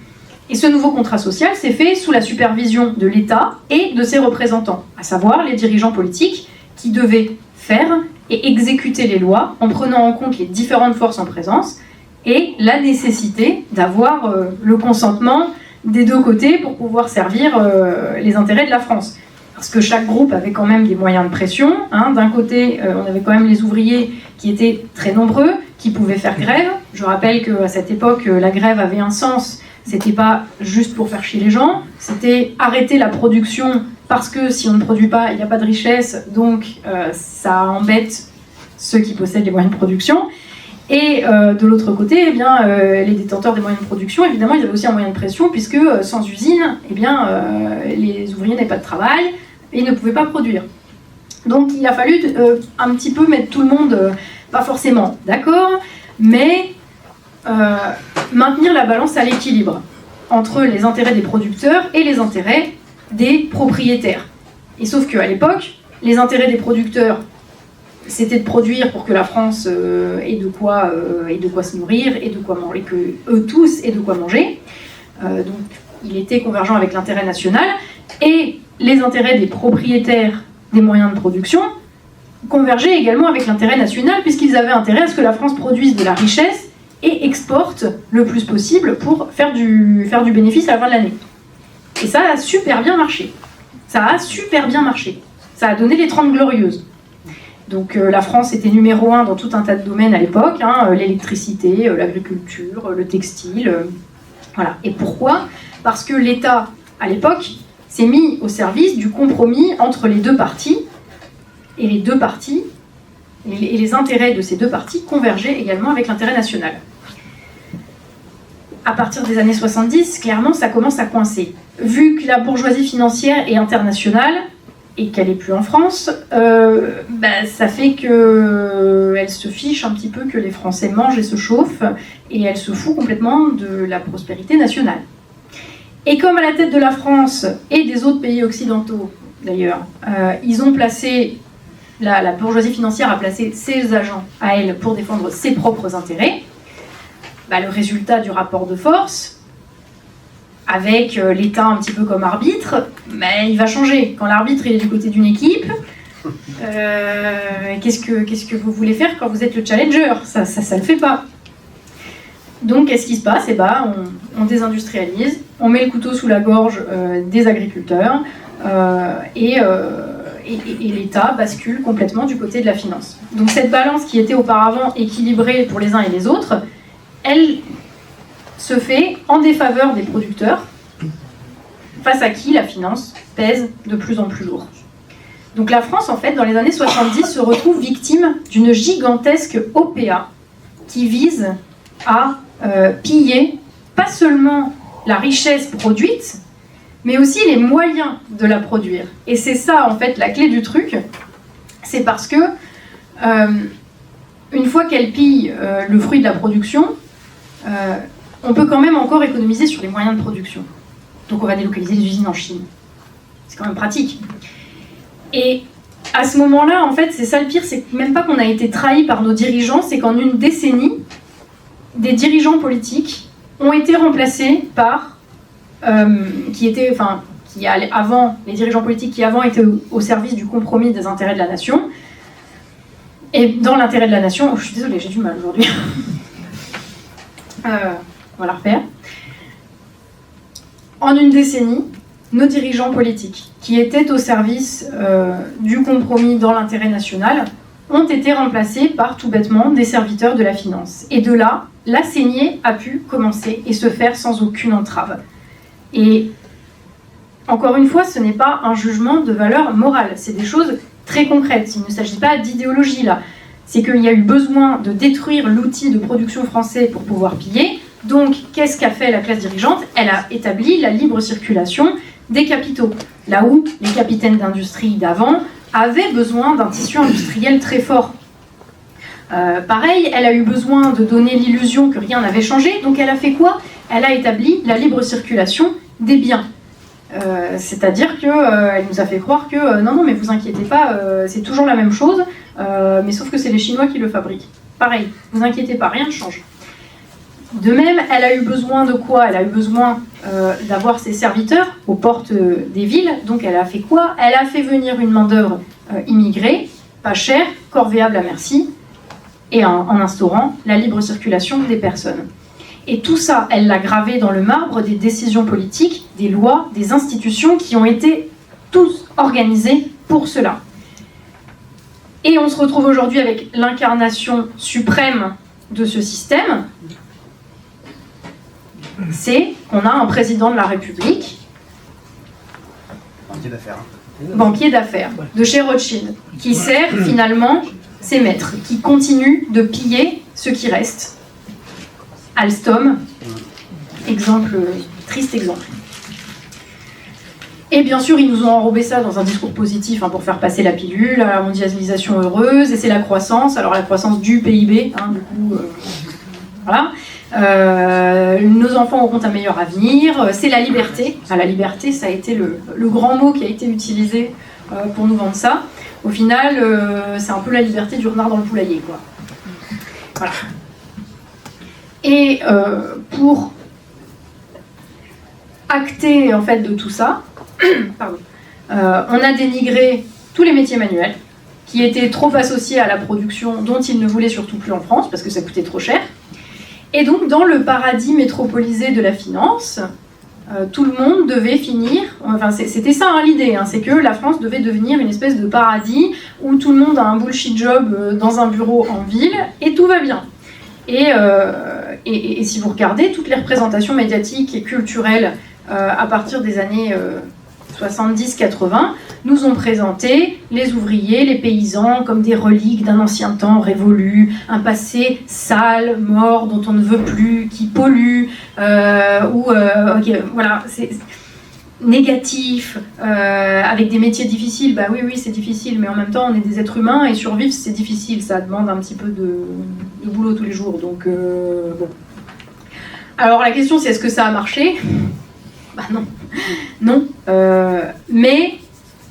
Et ce nouveau contrat social s'est fait sous la supervision de l'État et de ses représentants, à savoir les dirigeants politiques qui devaient faire et exécuter les lois en prenant en compte les différentes forces en présence et la nécessité d'avoir le consentement des deux côtés pour pouvoir servir les intérêts de la France. Parce que chaque groupe avait quand même des moyens de pression. Hein. D'un côté, on avait quand même les ouvriers qui étaient très nombreux, qui pouvaient faire grève. Je rappelle qu'à cette époque, la grève avait un sens. C'était pas juste pour faire chier les gens, c'était arrêter la production parce que si on ne produit pas, il n'y a pas de richesse, donc ça embête ceux qui possèdent les moyens de production. Et de l'autre côté, eh bien, les détenteurs des moyens de production, évidemment, ils avaient aussi un moyen de pression puisque sans usine, eh bien, les ouvriers n'avaient pas de travail et ne pouvaient pas produire. Donc il a fallu un petit peu mettre tout le monde, pas forcément d'accord, mais maintenir la balance à l'équilibre entre les intérêts des producteurs et les intérêts des propriétaires. Et sauf qu'à l'époque, les intérêts des producteurs, c'était de produire pour que la France ait de quoi se nourrir, et de quoi manger, que eux tous aient de quoi manger. Donc il était convergent avec l'intérêt national. Et les intérêts des propriétaires des moyens de production convergeaient également avec l'intérêt national, puisqu'ils avaient intérêt à ce que la France produise de la richesse et exporte le plus possible pour faire du bénéfice à la fin de l'année. Et ça a super bien marché. Ça a super bien marché. Ça a donné les 30 Glorieuses. Donc la France était numéro 1 dans tout un tas de domaines à l'époque, hein, l'électricité, l'agriculture, le textile. Voilà. Et pourquoi ? Parce que l'État, à l'époque, s'est mis au service du compromis entre les deux parties, et les deux parties, et les intérêts de ces deux parties convergeaient également avec l'intérêt national. À partir des années 70, clairement, ça commence à coincer. Vu que la bourgeoisie financière est internationale, et qu'elle n'est plus en France, ça fait qu'elle se fiche un petit peu que les Français mangent et se chauffent, et elle se fout complètement de la prospérité nationale. Et comme à la tête de la France et des autres pays occidentaux, d'ailleurs, ils ont placé, la bourgeoisie financière a placé ses agents à elle pour défendre ses propres intérêts, le résultat du rapport de force, avec l'État un petit peu comme arbitre, il va changer. Quand l'arbitre est du côté d'une équipe, qu'est-ce que vous voulez faire quand vous êtes le challenger ? Ça ne le fait pas. Donc, qu'est-ce qui se passe ? On désindustrialise, on met le couteau sous la gorge des agriculteurs, et l'État bascule complètement du côté de la finance. Donc, cette balance qui était auparavant équilibrée pour les uns et les autres, elle se fait en défaveur des producteurs, face à qui la finance pèse de plus en plus lourd. Donc la France, en fait, dans les années 70, se retrouve victime d'une gigantesque OPA qui vise à piller pas seulement la richesse produite, mais aussi les moyens de la produire. Et c'est ça, en fait, la clé du truc. C'est parce que, une fois qu'elle pille le fruit de la production, on peut quand même encore économiser sur les moyens de production. Donc on va délocaliser les usines en Chine. C'est quand même pratique. Et à ce moment-là, en fait, c'est ça le pire, c'est même pas qu'on a été trahi par nos dirigeants, c'est qu'en une décennie, des dirigeants politiques ont été remplacés par les dirigeants politiques qui avant étaient au service du compromis des intérêts de la nation. Et dans l'intérêt de la nation, je suis désolée, j'ai du mal aujourd'hui. On va la refaire. En une décennie, nos dirigeants politiques, qui étaient au service du compromis dans l'intérêt national, ont été remplacés par, tout bêtement, des serviteurs de la finance. Et de là, la saignée a pu commencer et se faire sans aucune entrave. Et encore une fois, ce n'est pas un jugement de valeur morale, c'est des choses très concrètes. Il ne s'agit pas d'idéologie là. C'est qu'il y a eu besoin de détruire l'outil de production français pour pouvoir piller. Donc, qu'est-ce qu'a fait la classe dirigeante ? Elle a établi la libre circulation des capitaux. Là où les capitaines d'industrie d'avant avaient besoin d'un tissu industriel très fort. Pareil, elle a eu besoin de donner l'illusion que rien n'avait changé. Donc, elle a fait quoi ? Elle a établi la libre circulation des biens. C'est-à-dire qu'elle nous a fait croire que non, mais vous inquiétez pas, c'est toujours la même chose, mais sauf que c'est les Chinois qui le fabriquent. Pareil, vous inquiétez pas, rien ne change. De même, elle a eu besoin de quoi ? Elle a eu besoin d'avoir ses serviteurs aux portes des villes. Donc elle a fait quoi ? Elle a fait venir une main-d'œuvre immigrée, pas chère, corvéable à merci, et en instaurant la libre circulation des personnes. Et tout ça, elle l'a gravé dans le marbre des décisions politiques, des lois, des institutions qui ont été tous organisées pour cela. Et on se retrouve aujourd'hui avec l'incarnation suprême de ce système. C'est qu'on a un président de la République, banquier d'affaires, de chez Rothschild, qui sert finalement ses maîtres, qui continue de piller ce qui reste. Alstom, triste exemple. Et bien sûr, ils nous ont enrobé ça dans un discours positif pour faire passer la pilule, la mondialisation heureuse, et c'est la croissance, alors la croissance du PIB, du coup, voilà. Nos enfants auront un meilleur avenir, c'est la liberté. La liberté, ça a été le grand mot qui a été utilisé pour nous vendre ça. Au final, c'est un peu la liberté du renard dans le poulailler, quoi. Voilà. Et pour acter en fait de tout ça, On a dénigré tous les métiers manuels, qui étaient trop associés à la production, dont ils ne voulaient surtout plus en France, parce que ça coûtait trop cher. Et donc, dans le paradis métropolisé de la finance, tout le monde devait finir, enfin c'était ça hein, l'idée, hein, c'est que la France devait devenir une espèce de paradis où tout le monde a un bullshit job dans un bureau en ville, et tout va bien. Et si vous regardez, toutes les représentations médiatiques et culturelles à partir des années 70-80 nous ont présenté les ouvriers, les paysans comme des reliques d'un ancien temps révolu, un passé sale, mort, dont on ne veut plus, qui pollue, voilà, c'est négatif, avec des métiers difficiles. Bah oui, c'est difficile, mais en même temps, on est des êtres humains et survivre, c'est difficile, ça demande un petit peu de boulot tous les jours. Donc, bon. Alors, la question, c'est est-ce que ça a marché ? Bah non. Non. Mais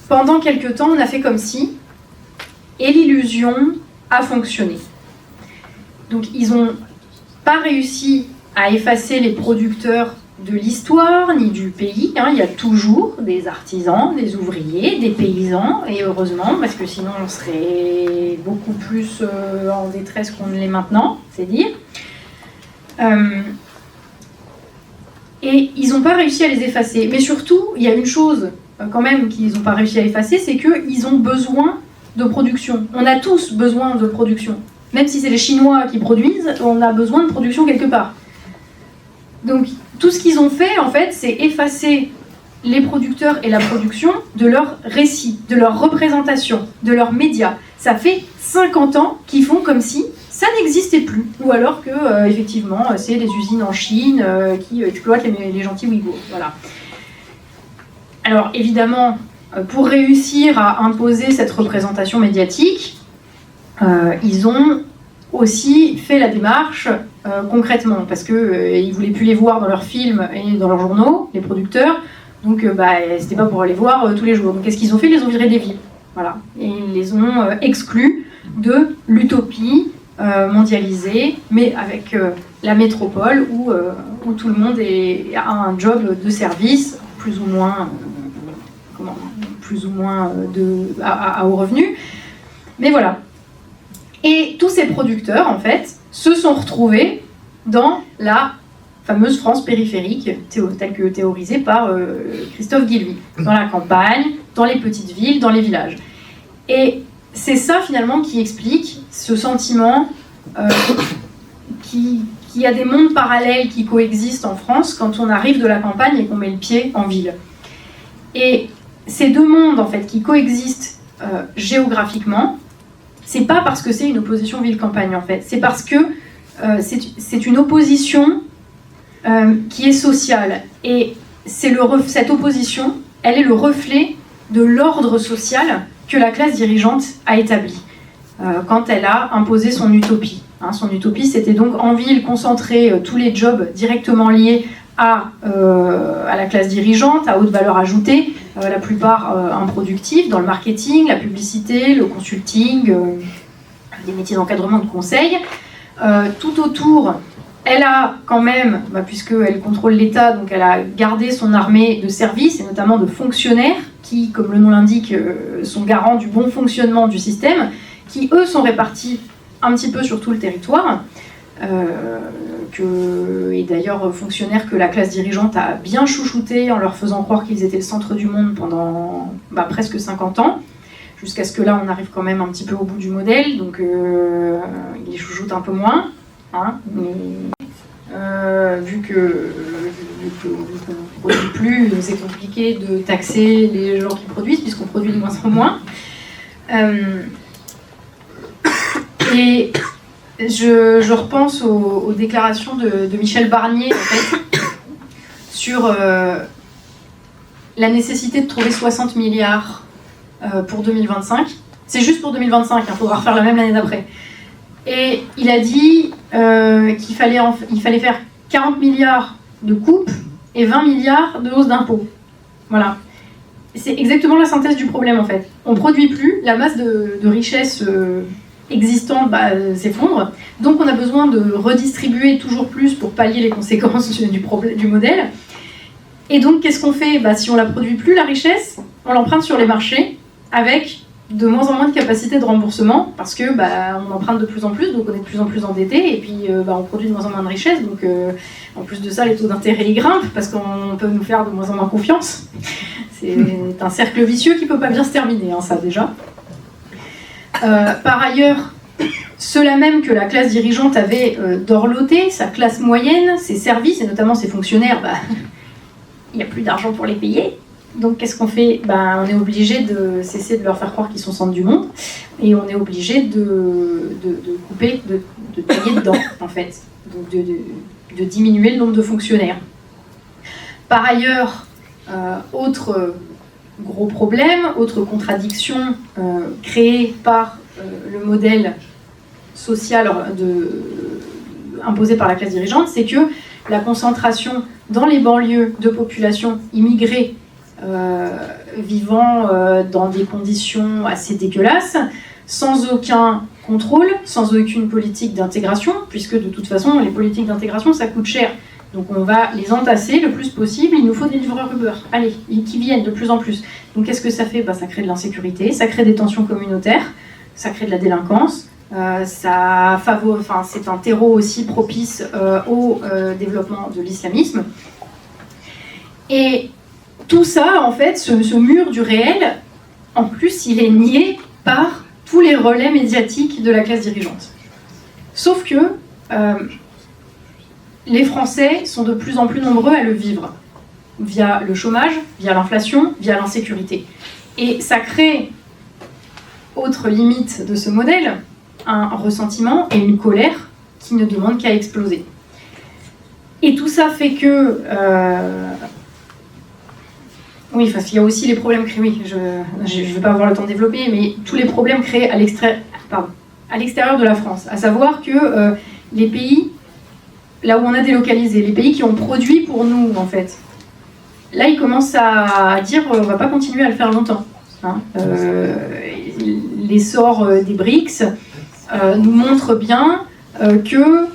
pendant quelques temps, on a fait comme si, et l'illusion a fonctionné. Donc, ils n'ont pas réussi à effacer les producteurs de l'histoire ni du pays. Hein. Il y a toujours des artisans, des ouvriers, des paysans, et heureusement, parce que sinon on serait beaucoup plus en détresse qu'on ne l'est maintenant, c'est dire. Et ils n'ont pas réussi à les effacer. Mais surtout, il y a une chose quand même qu'ils n'ont pas réussi à effacer, c'est qu'ils ont besoin de production. On a tous besoin de production. Même si c'est les Chinois qui produisent, on a besoin de production quelque part. Donc, tout ce qu'ils ont fait, en fait, c'est effacer les producteurs et la production de leur récit, de leur représentation, de leurs médias. Ça fait 50 ans qu'ils font comme si ça n'existait plus. Ou alors que, effectivement, c'est les usines en Chine qui exploitent les gentils Ouïghours. Voilà. Alors, évidemment, pour réussir à imposer cette représentation médiatique, ils ont aussi fait la démarche concrètement, parce qu'ils ne voulaient plus les voir dans leurs films et dans leurs journaux, les producteurs, donc c'était pas pour les voir tous les jours. Donc qu'est-ce qu'ils ont fait ? Ils les ont virés des villes. Voilà. Et ils les ont exclus de l'utopie mondialisée, mais avec la métropole où tout le monde a un job de service, plus ou moins à haut revenu. Mais voilà. Et tous ces producteurs, en fait, se sont retrouvés dans la fameuse France périphérique, telle que théorisée par Christophe Guilluy, dans la campagne, dans les petites villes, dans les villages. Et c'est ça, finalement, qui explique ce sentiment qu'il y a des mondes parallèles qui coexistent en France quand on arrive de la campagne et qu'on met le pied en ville. Et ces deux mondes, en fait, qui coexistent géographiquement, c'est pas parce que c'est une opposition ville-campagne, en fait. C'est parce que c'est une opposition qui est sociale. Et cette opposition, elle est le reflet de l'ordre social que la classe dirigeante a établi quand elle a imposé son utopie. Hein, son utopie, c'était donc en ville concentrer tous les jobs directement liés à la classe dirigeante, à haute valeur ajoutée, la plupart improductifs, dans le marketing, la publicité, le consulting, des métiers d'encadrement, de conseil. Tout autour, elle a quand même, puisqu'elle contrôle l'État, donc elle a gardé son armée de services, et notamment de fonctionnaires, qui, comme le nom l'indique, sont garants du bon fonctionnement du système, qui, eux, sont répartis un petit peu sur tout le territoire. Et d'ailleurs fonctionnaires que la classe dirigeante a bien chouchoutés en leur faisant croire qu'ils étaient le centre du monde pendant presque 50 ans, jusqu'à ce que là on arrive quand même un petit peu au bout du modèle, donc ils les chouchoutent un peu moins, hein, mais vu qu'on ne produit plus, c'est compliqué de taxer les gens qui produisent puisqu'on produit de moins en moins. Et je repense aux déclarations de Michel Barnier, en fait, sur la nécessité de trouver 60 milliards pour 2025. C'est juste pour 2025, il faudra refaire la même l'année d'après. Et il a dit qu'il fallait faire 40 milliards de coupes et 20 milliards de hausse d'impôts. Voilà. C'est exactement la synthèse du problème, en fait. On ne produit plus, la masse de richesse existante s'effondre, donc on a besoin de redistribuer toujours plus pour pallier les conséquences du modèle. Et donc qu'est-ce qu'on fait ? Si on ne la produit plus, la richesse, on l'emprunte sur les marchés avec de moins en moins de capacité de remboursement parce que on emprunte de plus en plus, donc on est de plus en plus endetté et puis on produit de moins en moins de richesse. Donc en plus de ça, les taux d'intérêt ils grimpent parce qu'on peut nous faire de moins en moins confiance. C'est un cercle vicieux qui peut pas bien se terminer, hein, ça déjà. Par ailleurs, ceux-là même que la classe dirigeante avait dorloté, sa classe moyenne, ses services et notamment ses fonctionnaires, il n'y a plus d'argent pour les payer. Donc qu'est-ce qu'on fait ? On est obligé de cesser de leur faire croire qu'ils sont centre du monde et on est obligé de couper, de tailler dedans en fait, donc de diminuer le nombre de fonctionnaires. Par ailleurs, autre gros problème, autre contradiction créée par le modèle social imposé par la classe dirigeante, c'est que la concentration dans les banlieues de populations immigrées vivant dans des conditions assez dégueulasses, sans aucun contrôle, sans aucune politique d'intégration, puisque de toute façon, les politiques d'intégration, ça coûte cher. Donc on va les entasser le plus possible, il nous faut des livreurs Uber, allez, qui viennent de plus en plus. Donc qu'est-ce que ça fait ? Ça crée de l'insécurité, ça crée des tensions communautaires, ça crée de la délinquance, c'est un terreau aussi propice au développement de l'islamisme. Et tout ça, en fait, ce mur du réel, en plus, il est nié par tous les relais médiatiques de la classe dirigeante. Sauf que les Français sont de plus en plus nombreux à le vivre, via le chômage, via l'inflation, via l'insécurité. Et ça crée, autre limite de ce modèle, un ressentiment et une colère qui ne demandent qu'à exploser. Et tout ça fait que... Oui, parce qu'il y a aussi les problèmes créés. Oui, je ne vais pas avoir le temps de développer, mais tous les problèmes créés à l'extérieur de la France. À savoir que les pays, là où on a délocalisé, les pays qui ont produit pour nous, en fait, là, ils commencent à dire on ne va pas continuer à le faire longtemps. Hein. L'essor des BRICS nous montre bien que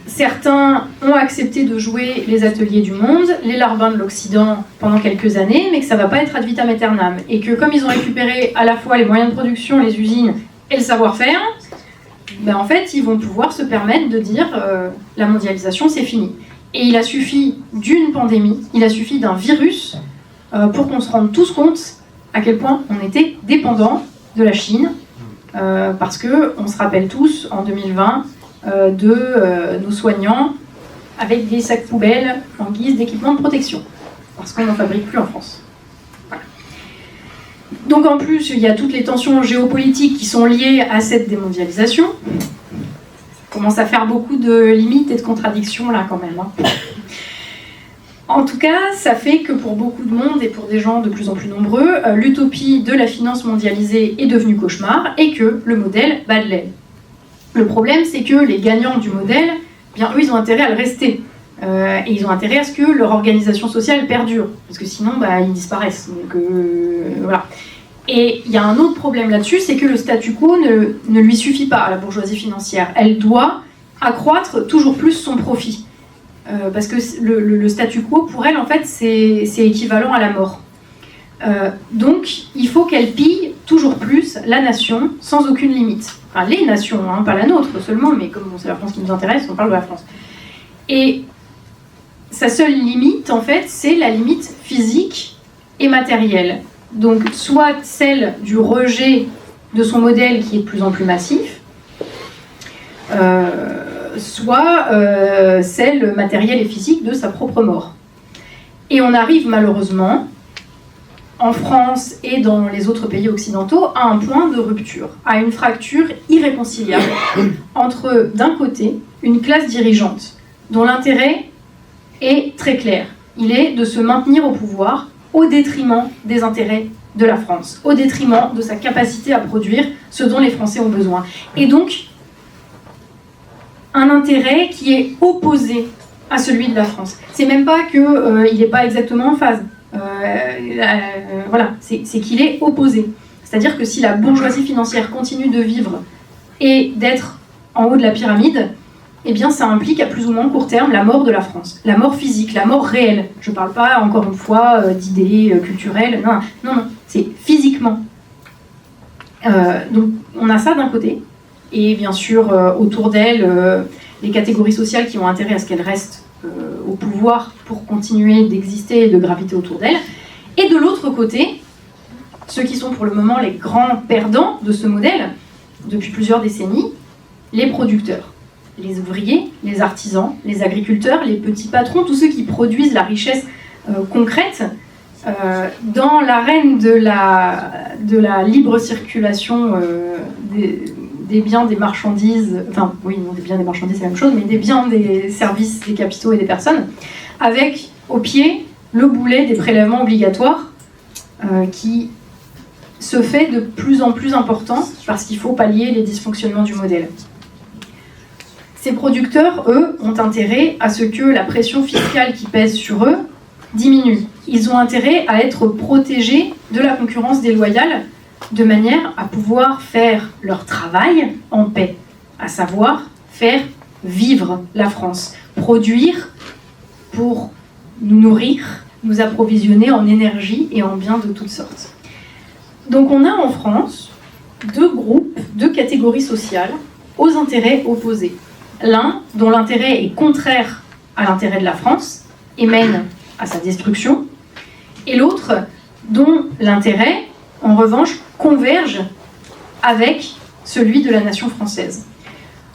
certains ont accepté de jouer les ateliers du monde, les larbins de l'Occident pendant quelques années, mais que ça ne va pas être ad vitam aeternam. Et que comme ils ont récupéré à la fois les moyens de production, les usines et le savoir-faire, en fait, ils vont pouvoir se permettre de dire la mondialisation, c'est fini. Et il a suffi d'une pandémie, il a suffi d'un virus pour qu'on se rende tous compte à quel point on était dépendant de la Chine, parce qu'on se rappelle tous, en 2020, de nos soignants avec des sacs poubelles en guise d'équipement de protection, parce qu'on n'en fabrique plus en France. Voilà. Donc en plus, il y a toutes les tensions géopolitiques qui sont liées à cette démondialisation. Ça commence à faire beaucoup de limites et de contradictions là quand même. Hein. En tout cas, ça fait que pour beaucoup de monde et pour des gens de plus en plus nombreux, l'utopie de la finance mondialisée est devenue cauchemar et que le modèle bat de l'aile. Le problème, c'est que les gagnants du modèle, eux, ils ont intérêt à le rester. Et ils ont intérêt à ce que leur organisation sociale perdure. Parce que sinon, ils disparaissent. Donc, voilà. Et il y a un autre problème là-dessus, c'est que le statu quo ne lui suffit pas à la bourgeoisie financière. Elle doit accroître toujours plus son profit. Parce que le statu quo, pour elle, en fait, c'est équivalent à la mort. Donc, il faut qu'elle pille toujours plus la nation, sans aucune limite. Enfin, les nations, hein, pas la nôtre seulement, mais comme c'est la France qui nous intéresse, on parle de la France. Et sa seule limite, en fait, c'est la limite physique et matérielle. Donc, soit celle du rejet de son modèle qui est de plus en plus massif, soit celle matérielle et physique de sa propre mort. Et on arrive malheureusement, en France et dans les autres pays occidentaux, à un point de rupture, à une fracture irréconciliable entre, d'un côté, une classe dirigeante dont l'intérêt est très clair. Il est de se maintenir au pouvoir au détriment des intérêts de la France, au détriment de sa capacité à produire ce dont les Français ont besoin. Et donc, un intérêt qui est opposé à celui de la France. C'est même pas qu'il n'est pas exactement en phase. Voilà, c'est qu'il est opposé. C'est-à-dire que si la bourgeoisie financière continue de vivre et d'être en haut de la pyramide, eh bien ça implique à plus ou moins court terme la mort de la France. La mort physique, la mort réelle. Je ne parle pas, encore une fois, d'idées culturelles. Non, c'est physiquement. Donc on a ça d'un côté. Et bien sûr, autour d'elle, les catégories sociales qui ont intérêt à ce qu'elle reste au pouvoir pour continuer d'exister et de graviter autour d'elle. Et de l'autre côté, ceux qui sont pour le moment les grands perdants de ce modèle, depuis plusieurs décennies, les producteurs, les ouvriers, les artisans, les agriculteurs, les petits patrons, tous ceux qui produisent la richesse concrète dans l'arène de la libre circulation des biens, des marchandises, enfin oui, non, des biens, des marchandises, c'est la même chose, mais des biens, des services, des capitaux et des personnes, avec au pied le boulet des prélèvements obligatoires qui se fait de plus en plus important parce qu'il faut pallier les dysfonctionnements du modèle. Ces producteurs, eux, ont intérêt à ce que la pression fiscale qui pèse sur eux diminue. Ils ont intérêt à être protégés de la concurrence déloyale de manière à pouvoir faire leur travail en paix, à savoir faire vivre la France, produire pour nous nourrir, nous approvisionner en énergie et en biens de toutes sortes. Donc on a en France deux groupes, deux catégories sociales aux intérêts opposés. L'un dont l'intérêt est contraire à l'intérêt de la France et mène à sa destruction, et l'autre dont l'intérêt, en revanche, converge avec celui de la nation française.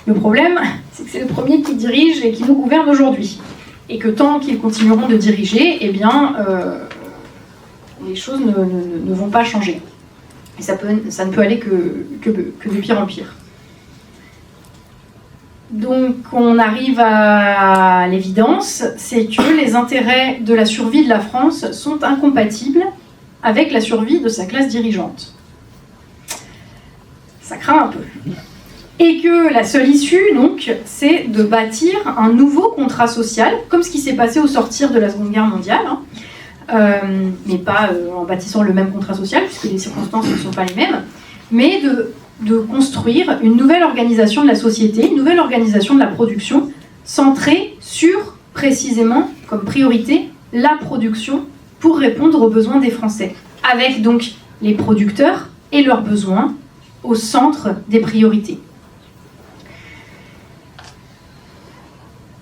Le problème, c'est que c'est le premier qui dirige et qui nous gouverne aujourd'hui. Et que tant qu'ils continueront de diriger, eh bien, les choses ne vont pas changer. Et ça ne peut aller que de pire en pire. Donc on arrive à l'évidence, c'est que les intérêts de la survie de la France sont incompatibles avec la survie de sa classe dirigeante. Ça craint un peu. Et que la seule issue, donc, c'est de bâtir un nouveau contrat social, comme ce qui s'est passé au sortir de la Seconde Guerre mondiale, mais pas en bâtissant le même contrat social, puisque les circonstances ne sont pas les mêmes, mais de construire une nouvelle organisation de la société, une nouvelle organisation de la production, centrée sur, précisément, comme priorité, la production pour répondre aux besoins des Français, avec donc les producteurs et leurs besoins au centre des priorités.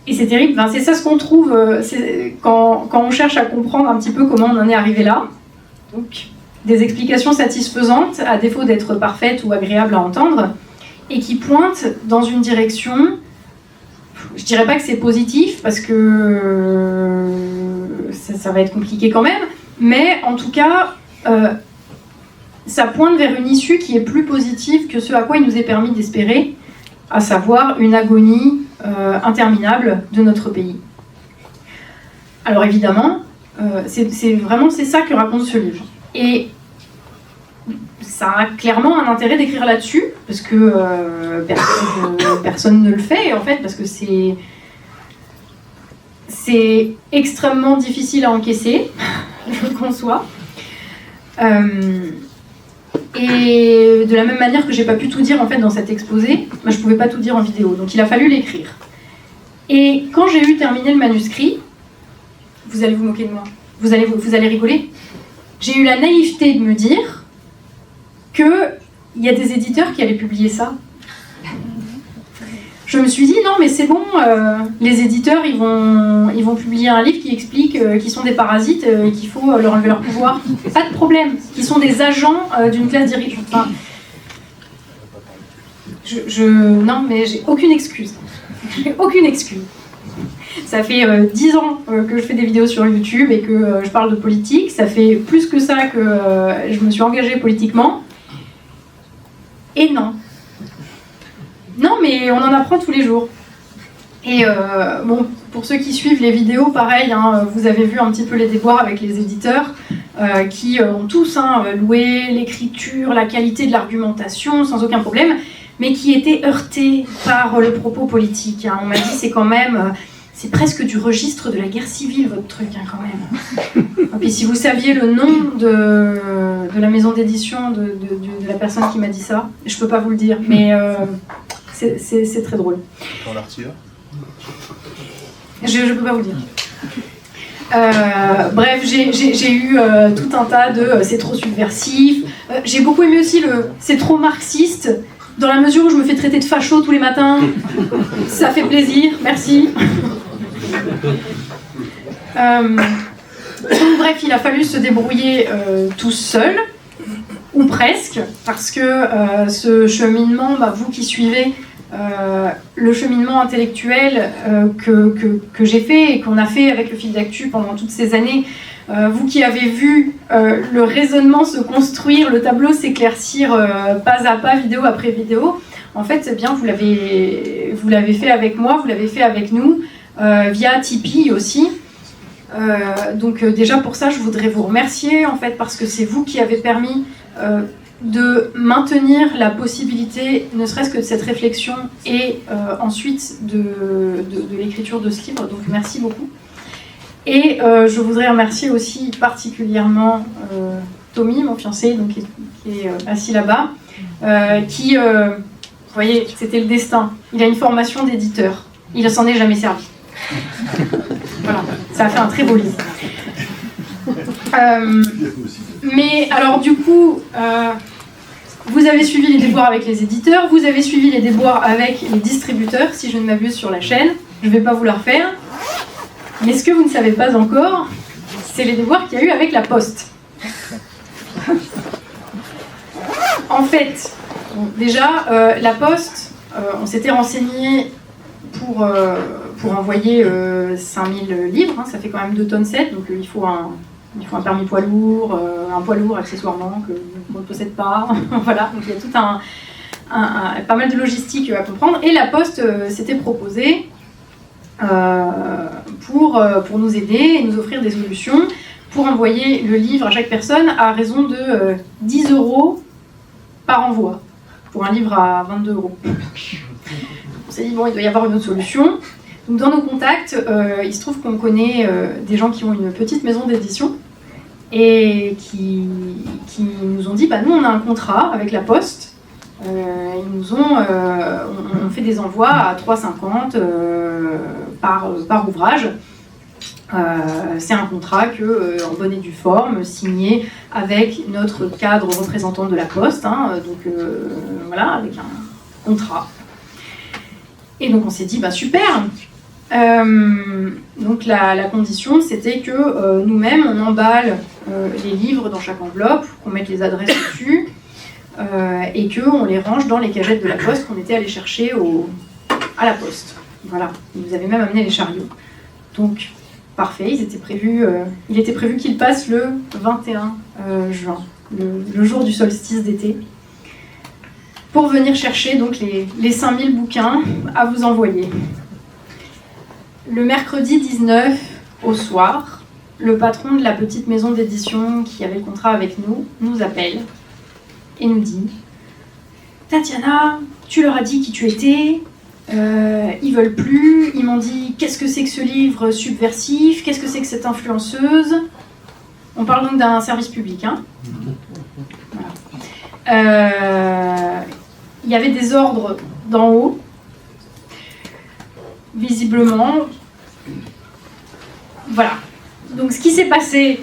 Et c'est terrible, c'est ça ce qu'on trouve quand on cherche à comprendre un petit peu comment on en est arrivé là. Donc, des explications satisfaisantes, à défaut d'être parfaites ou agréables à entendre, et qui pointent dans une direction, je dirais pas que c'est positif, parce que ça va être compliqué quand même, mais en tout cas, ça pointe vers une issue qui est plus positive que ce à quoi il nous est permis d'espérer, à savoir une agonie interminable de notre pays. Alors évidemment, c'est ça que raconte ce livre. Et ça a clairement un intérêt d'écrire là-dessus, parce que personne ne le fait, en fait, parce que c'est extrêmement difficile à encaisser, je le conçois. Et de la même manière que j'ai pas pu tout dire en fait dans cet exposé, je pouvais pas tout dire en vidéo, donc il a fallu l'écrire. Et quand j'ai eu terminé le manuscrit, vous allez vous moquer de moi, vous allez rigoler, j'ai eu la naïveté de me dire qu'il y a des éditeurs qui allaient publier ça. Je me suis dit non mais c'est bon, les éditeurs ils vont publier un livre qui explique qu'ils sont des parasites et qu'il faut leur enlever leur pouvoir. Pas de problème, qu'ils sont des agents d'une classe dirigeante. Enfin, non mais j'ai aucune excuse. J'ai aucune excuse. Ça fait 10 ans que je fais des vidéos sur YouTube et que je parle de politique. Ça fait plus que ça que je me suis engagée politiquement. Et non. Non, mais on en apprend tous les jours. Et bon, pour ceux qui suivent les vidéos, pareil, vous avez vu un petit peu les déboires avec les éditeurs qui ont tous loué l'écriture, la qualité de l'argumentation, sans aucun problème, mais qui étaient heurtés par le propos politique. On m'a dit, c'est quand même... c'est presque du registre de la guerre civile, votre truc, quand même. Et puis si vous saviez le nom de la maison d'édition de la personne qui m'a dit ça, je peux pas vous le dire, mais c'est très drôle. Dans l'artilleur ? Je ne peux pas vous dire. Bref, j'ai eu tout un tas de c'est trop subversif. J'ai beaucoup aimé aussi le c'est trop marxiste, dans la mesure où je me fais traiter de facho tous les matins. Ça fait plaisir, merci. Donc, bref, il a fallu se débrouiller tout seul, ou presque, parce que ce cheminement, vous qui suivez le cheminement intellectuel que j'ai fait et qu'on a fait avec le fil d'actu pendant toutes ces années, vous qui avez vu le raisonnement se construire, le tableau s'éclaircir pas à pas, vidéo après vidéo, en fait, eh bien, vous l'avez fait avec moi, vous l'avez fait avec nous, via Tipeee aussi. Donc déjà pour ça, je voudrais vous remercier, en fait, parce que c'est vous qui avez permis de maintenir la possibilité, ne serait-ce que de cette réflexion et ensuite de l'écriture de ce livre. Donc merci beaucoup. Et je voudrais remercier aussi particulièrement Tommy, mon fiancé, donc, qui est assis là-bas, qui, vous voyez, c'était le destin. Il a une formation d'éditeur. Il ne s'en est jamais servi. Voilà, ça a fait un très beau livre. Mais alors du coup, vous avez suivi les déboires avec les éditeurs, vous avez suivi les déboires avec les distributeurs, si je ne m'abuse, sur la chaîne. Je ne vais pas vous la refaire. Mais ce que vous ne savez pas encore, c'est les déboires qu'il y a eu avec la Poste. En fait, déjà, la Poste, on s'était renseigné pour envoyer 5000 livres, hein, ça fait quand même 2,7 tonnes, donc il faut un permis poids lourd, un poids lourd accessoirement qu'on ne possède pas. Voilà, donc il y a tout pas mal de logistique à comprendre. Et la Poste s'était proposée pour nous aider et nous offrir des solutions pour envoyer le livre à chaque personne à raison de 10 € par envoi, pour un livre à 22 €. On s'est dit, bon, il doit y avoir une autre solution. Donc, dans nos contacts, il se trouve qu'on connaît des gens qui ont une petite maison d'édition et qui nous ont dit, nous, on a un contrat avec la Poste. Ils nous ont on fait des envois à 3,50 par ouvrage. C'est un contrat en bonne et due forme, signé avec notre cadre représentant de la Poste, hein, donc voilà, avec un contrat. Et donc on s'est dit, super. Donc la condition, c'était que nous-mêmes, on emballe les livres dans chaque enveloppe, qu'on mette les adresses dessus, et qu'on les range dans les cagettes de la Poste qu'on était allé chercher à la Poste. Voilà, ils nous avaient même amené les chariots. Donc, parfait, il était prévu qu'ils passent le 21 juin, le jour du solstice d'été, pour venir chercher donc les 5000 bouquins à vous envoyer. Le mercredi 19 au soir, le patron de la petite maison d'édition qui avait le contrat avec nous appelle et nous dit « Tatiana, tu leur as dit qui tu étais, ils veulent plus, ils m'ont dit qu'est-ce que c'est que ce livre subversif, qu'est-ce que c'est que cette influenceuse ?» On parle donc d'un service public. Hein. Voilà. Il y avait des ordres d'en haut. Visiblement, voilà. Donc ce qui s'est passé,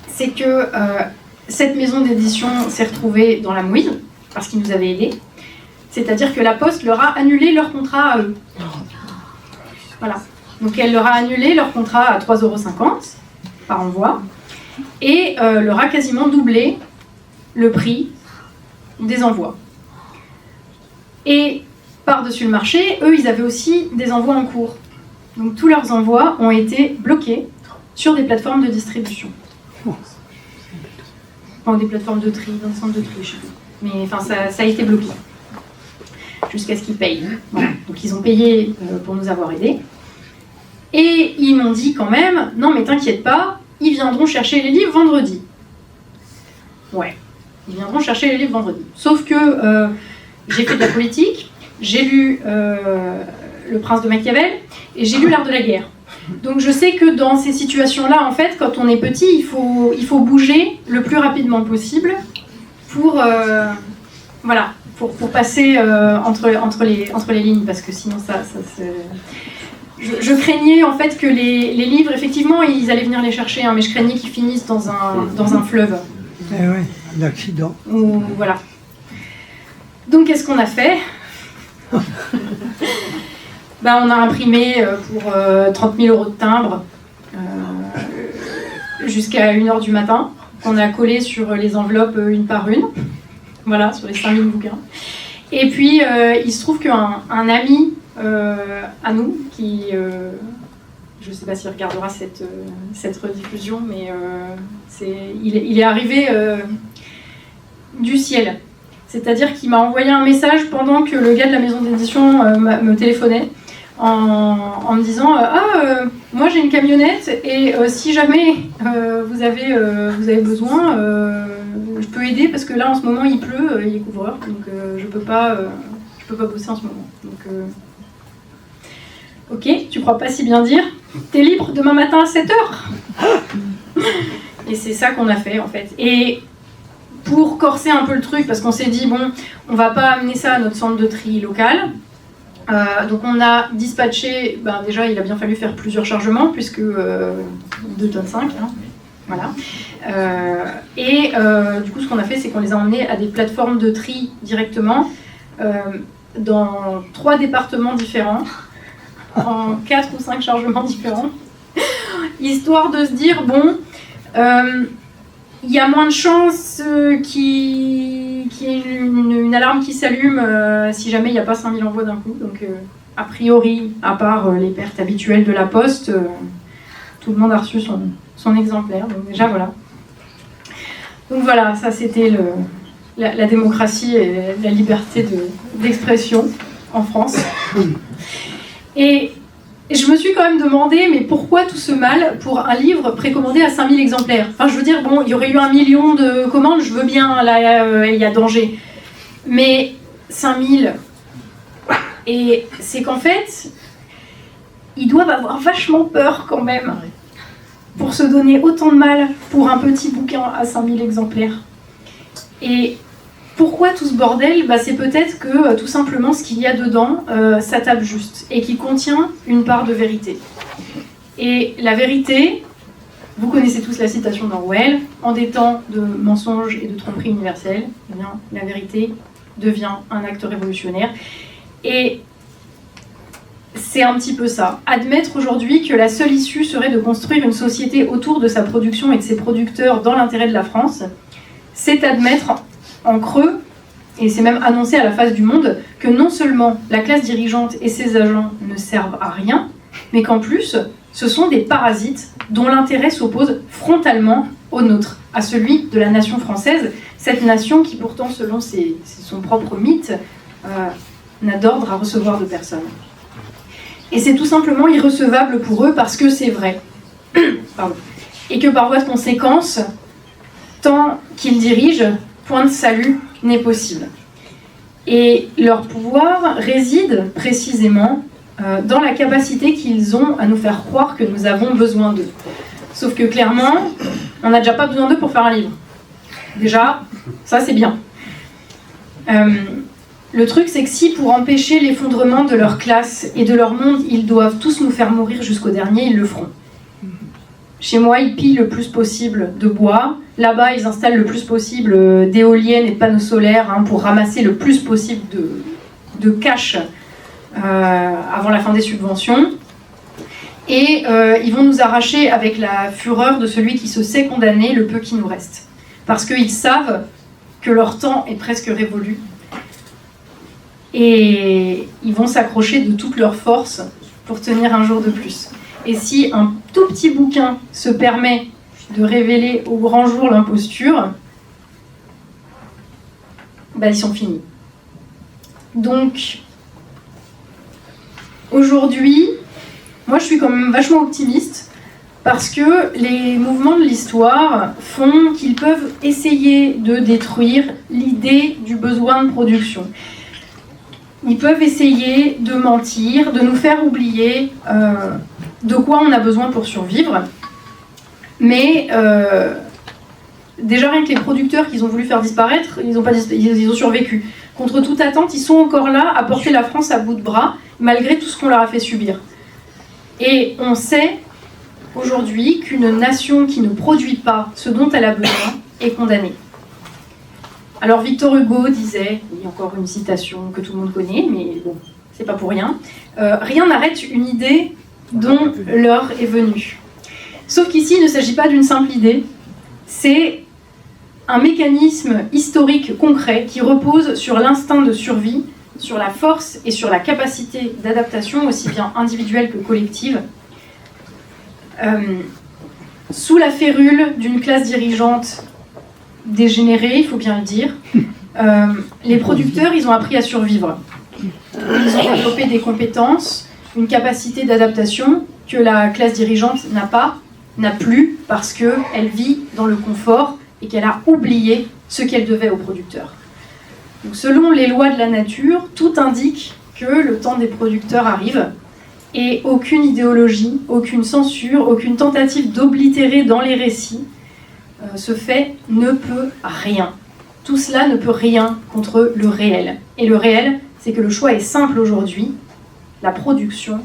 c'est que cette maison d'édition s'est retrouvée dans la mouise, parce qu'ils nous avaient aidés. C'est-à-dire que la Poste leur a annulé leur contrat à eux. Voilà. Donc elle leur a annulé leur contrat à 3,50 € par envoi, et leur a quasiment doublé le prix des envois. Et par-dessus le marché, eux, ils avaient aussi des envois en cours. Donc tous leurs envois ont été bloqués sur des plateformes de distribution. Enfin, des plateformes de tri, dans le centre de tri, je sais plus. Mais enfin, ça a été bloqué. Jusqu'à ce qu'ils payent. Voilà. Donc ils ont payé pour nous avoir aidés. Et ils m'ont dit quand même, non mais t'inquiète pas, ils viendront chercher les livres vendredi. Ouais, ils viendront chercher les livres vendredi. Sauf que j'ai fait de la politique, j'ai lu Le Prince de Machiavel et j'ai lu L'Art de la guerre. Donc je sais que dans ces situations-là, en fait, quand on est petit, il faut bouger le plus rapidement possible pour, voilà, pour passer entre les lignes, parce que sinon ça je craignais en fait que les livres, effectivement, ils allaient venir les chercher, hein, mais je craignais qu'ils finissent dans un fleuve. Eh oui, l'accident. Voilà. Donc qu'est-ce qu'on a fait? On a imprimé pour 30 000 € de timbre jusqu'à 1h du matin. On a collé sur les enveloppes une par une. Voilà, sur les 5000 bouquins. Et puis, il se trouve qu'un ami à nous, qui, je ne sais pas s'il regardera cette rediffusion, mais il est arrivé du ciel. C'est-à-dire qu'il m'a envoyé un message pendant que le gars de la maison d'édition me téléphonait en me disant moi j'ai une camionnette et si jamais vous avez besoin, je peux aider parce que là en ce moment il pleut, il est couvreur, donc je peux pas bosser en ce moment. Donc, ok, tu crois pas si bien dire, t'es libre demain matin à 7h. Et c'est ça qu'on a fait en fait. Et pour corser un peu le truc, parce qu'on s'est dit, bon, on va pas amener ça à notre centre de tri local. Donc on a dispatché, déjà il a bien fallu faire plusieurs chargements, puisque 2,5 tonnes, hein, voilà. Et du coup ce qu'on a fait, c'est qu'on les a emmenés à des plateformes de tri directement, dans 3 départements différents, en 4 ou 5 chargements différents, histoire de se dire, bon... il y a moins de chances qu'il y ait une alarme qui s'allume si jamais il n'y a pas 5000 envois d'un coup. Donc, a priori, à part les pertes habituelles de la poste, tout le monde a reçu son exemplaire. Donc déjà, voilà. Donc voilà, ça c'était la démocratie et la liberté d'expression en France. Et je me suis quand même demandé, mais pourquoi tout ce mal pour un livre précommandé à 5000 exemplaires? Enfin, je veux dire, bon, il y aurait eu 1 million de commandes, je veux bien, là, il y a danger. Mais 5000, et c'est qu'en fait, ils doivent avoir vachement peur quand même pour se donner autant de mal pour un petit bouquin à 5000 exemplaires. Et pourquoi tout ce bordel? C'est peut-être que tout simplement ce qu'il y a dedans, ça tape juste et qui contient une part de vérité. Et la vérité, vous connaissez tous la citation d'Orwell, en des temps de mensonges et de tromperies universelles, eh bien, la vérité devient un acte révolutionnaire. Et c'est un petit peu ça. Admettre aujourd'hui que la seule issue serait de construire une société autour de sa production et de ses producteurs dans l'intérêt de la France, c'est admettre en creux, et c'est même annoncé à la face du monde, que non seulement la classe dirigeante et ses agents ne servent à rien, mais qu'en plus, ce sont des parasites dont l'intérêt s'oppose frontalement au nôtre, à celui de la nation française, cette nation qui pourtant, selon son propre mythe, n'a d'ordre à recevoir de personne. Et c'est tout simplement irrecevable pour eux parce que c'est vrai. Pardon. Et que par voie de conséquence, tant qu'ils dirigent, point de salut n'est possible. Et leur pouvoir réside précisément dans la capacité qu'ils ont à nous faire croire que nous avons besoin d'eux. Sauf que clairement, on n'a déjà pas besoin d'eux pour faire un livre. Déjà, ça c'est bien. Le truc, c'est que si pour empêcher l'effondrement de leur classe et de leur monde, ils doivent tous nous faire mourir jusqu'au dernier, ils le feront. Chez moi, ils pillent le plus possible de bois. Là-bas, ils installent le plus possible d'éoliennes et de panneaux solaires pour ramasser le plus possible de cash avant la fin des subventions. Et ils vont nous arracher avec la fureur de celui qui se sait condamné le peu qui nous reste. Parce qu'ils savent que leur temps est presque révolu. Et ils vont s'accrocher de toute leur force pour tenir un jour de plus. Et si un tout petit bouquin se permet de révéler au grand jour l'imposture, ils sont finis. Donc, aujourd'hui, moi je suis quand même vachement optimiste parce que les mouvements de l'histoire font qu'ils peuvent essayer de détruire l'idée du besoin de production. Ils peuvent essayer de mentir, de nous faire oublier de quoi on a besoin pour survivre. Mais déjà rien que les producteurs qu'ils ont voulu faire disparaître, ils ont survécu. Contre toute attente, ils sont encore là à porter la France à bout de bras, malgré tout ce qu'on leur a fait subir. Et on sait aujourd'hui qu'une nation qui ne produit pas ce dont elle a besoin est condamnée. Alors Victor Hugo disait, il y a encore une citation que tout le monde connaît, mais bon, c'est pas pour rien, rien n'arrête une idée dont l'heure est venue. Sauf qu'ici, il ne s'agit pas d'une simple idée, c'est un mécanisme historique concret qui repose sur l'instinct de survie, sur la force et sur la capacité d'adaptation, aussi bien individuelle que collective, sous la férule d'une classe dirigeante dégénérée, il faut bien le dire. Les producteurs, ils ont appris à survivre. Ils ont développé des compétences, une capacité d'adaptation que la classe dirigeante n'a plus, parce qu'elle vit dans le confort et qu'elle a oublié ce qu'elle devait aux producteurs. Donc, selon les lois de la nature, tout indique que le temps des producteurs arrive et aucune idéologie, aucune censure, aucune tentative d'oblitérer dans les récits ce fait ne peut rien. Tout cela ne peut rien contre le réel. Et le réel, c'est que le choix est simple aujourd'hui, la production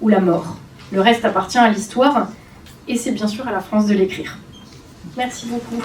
ou la mort. Le reste appartient à l'histoire et c'est bien sûr à la France de l'écrire. Merci beaucoup.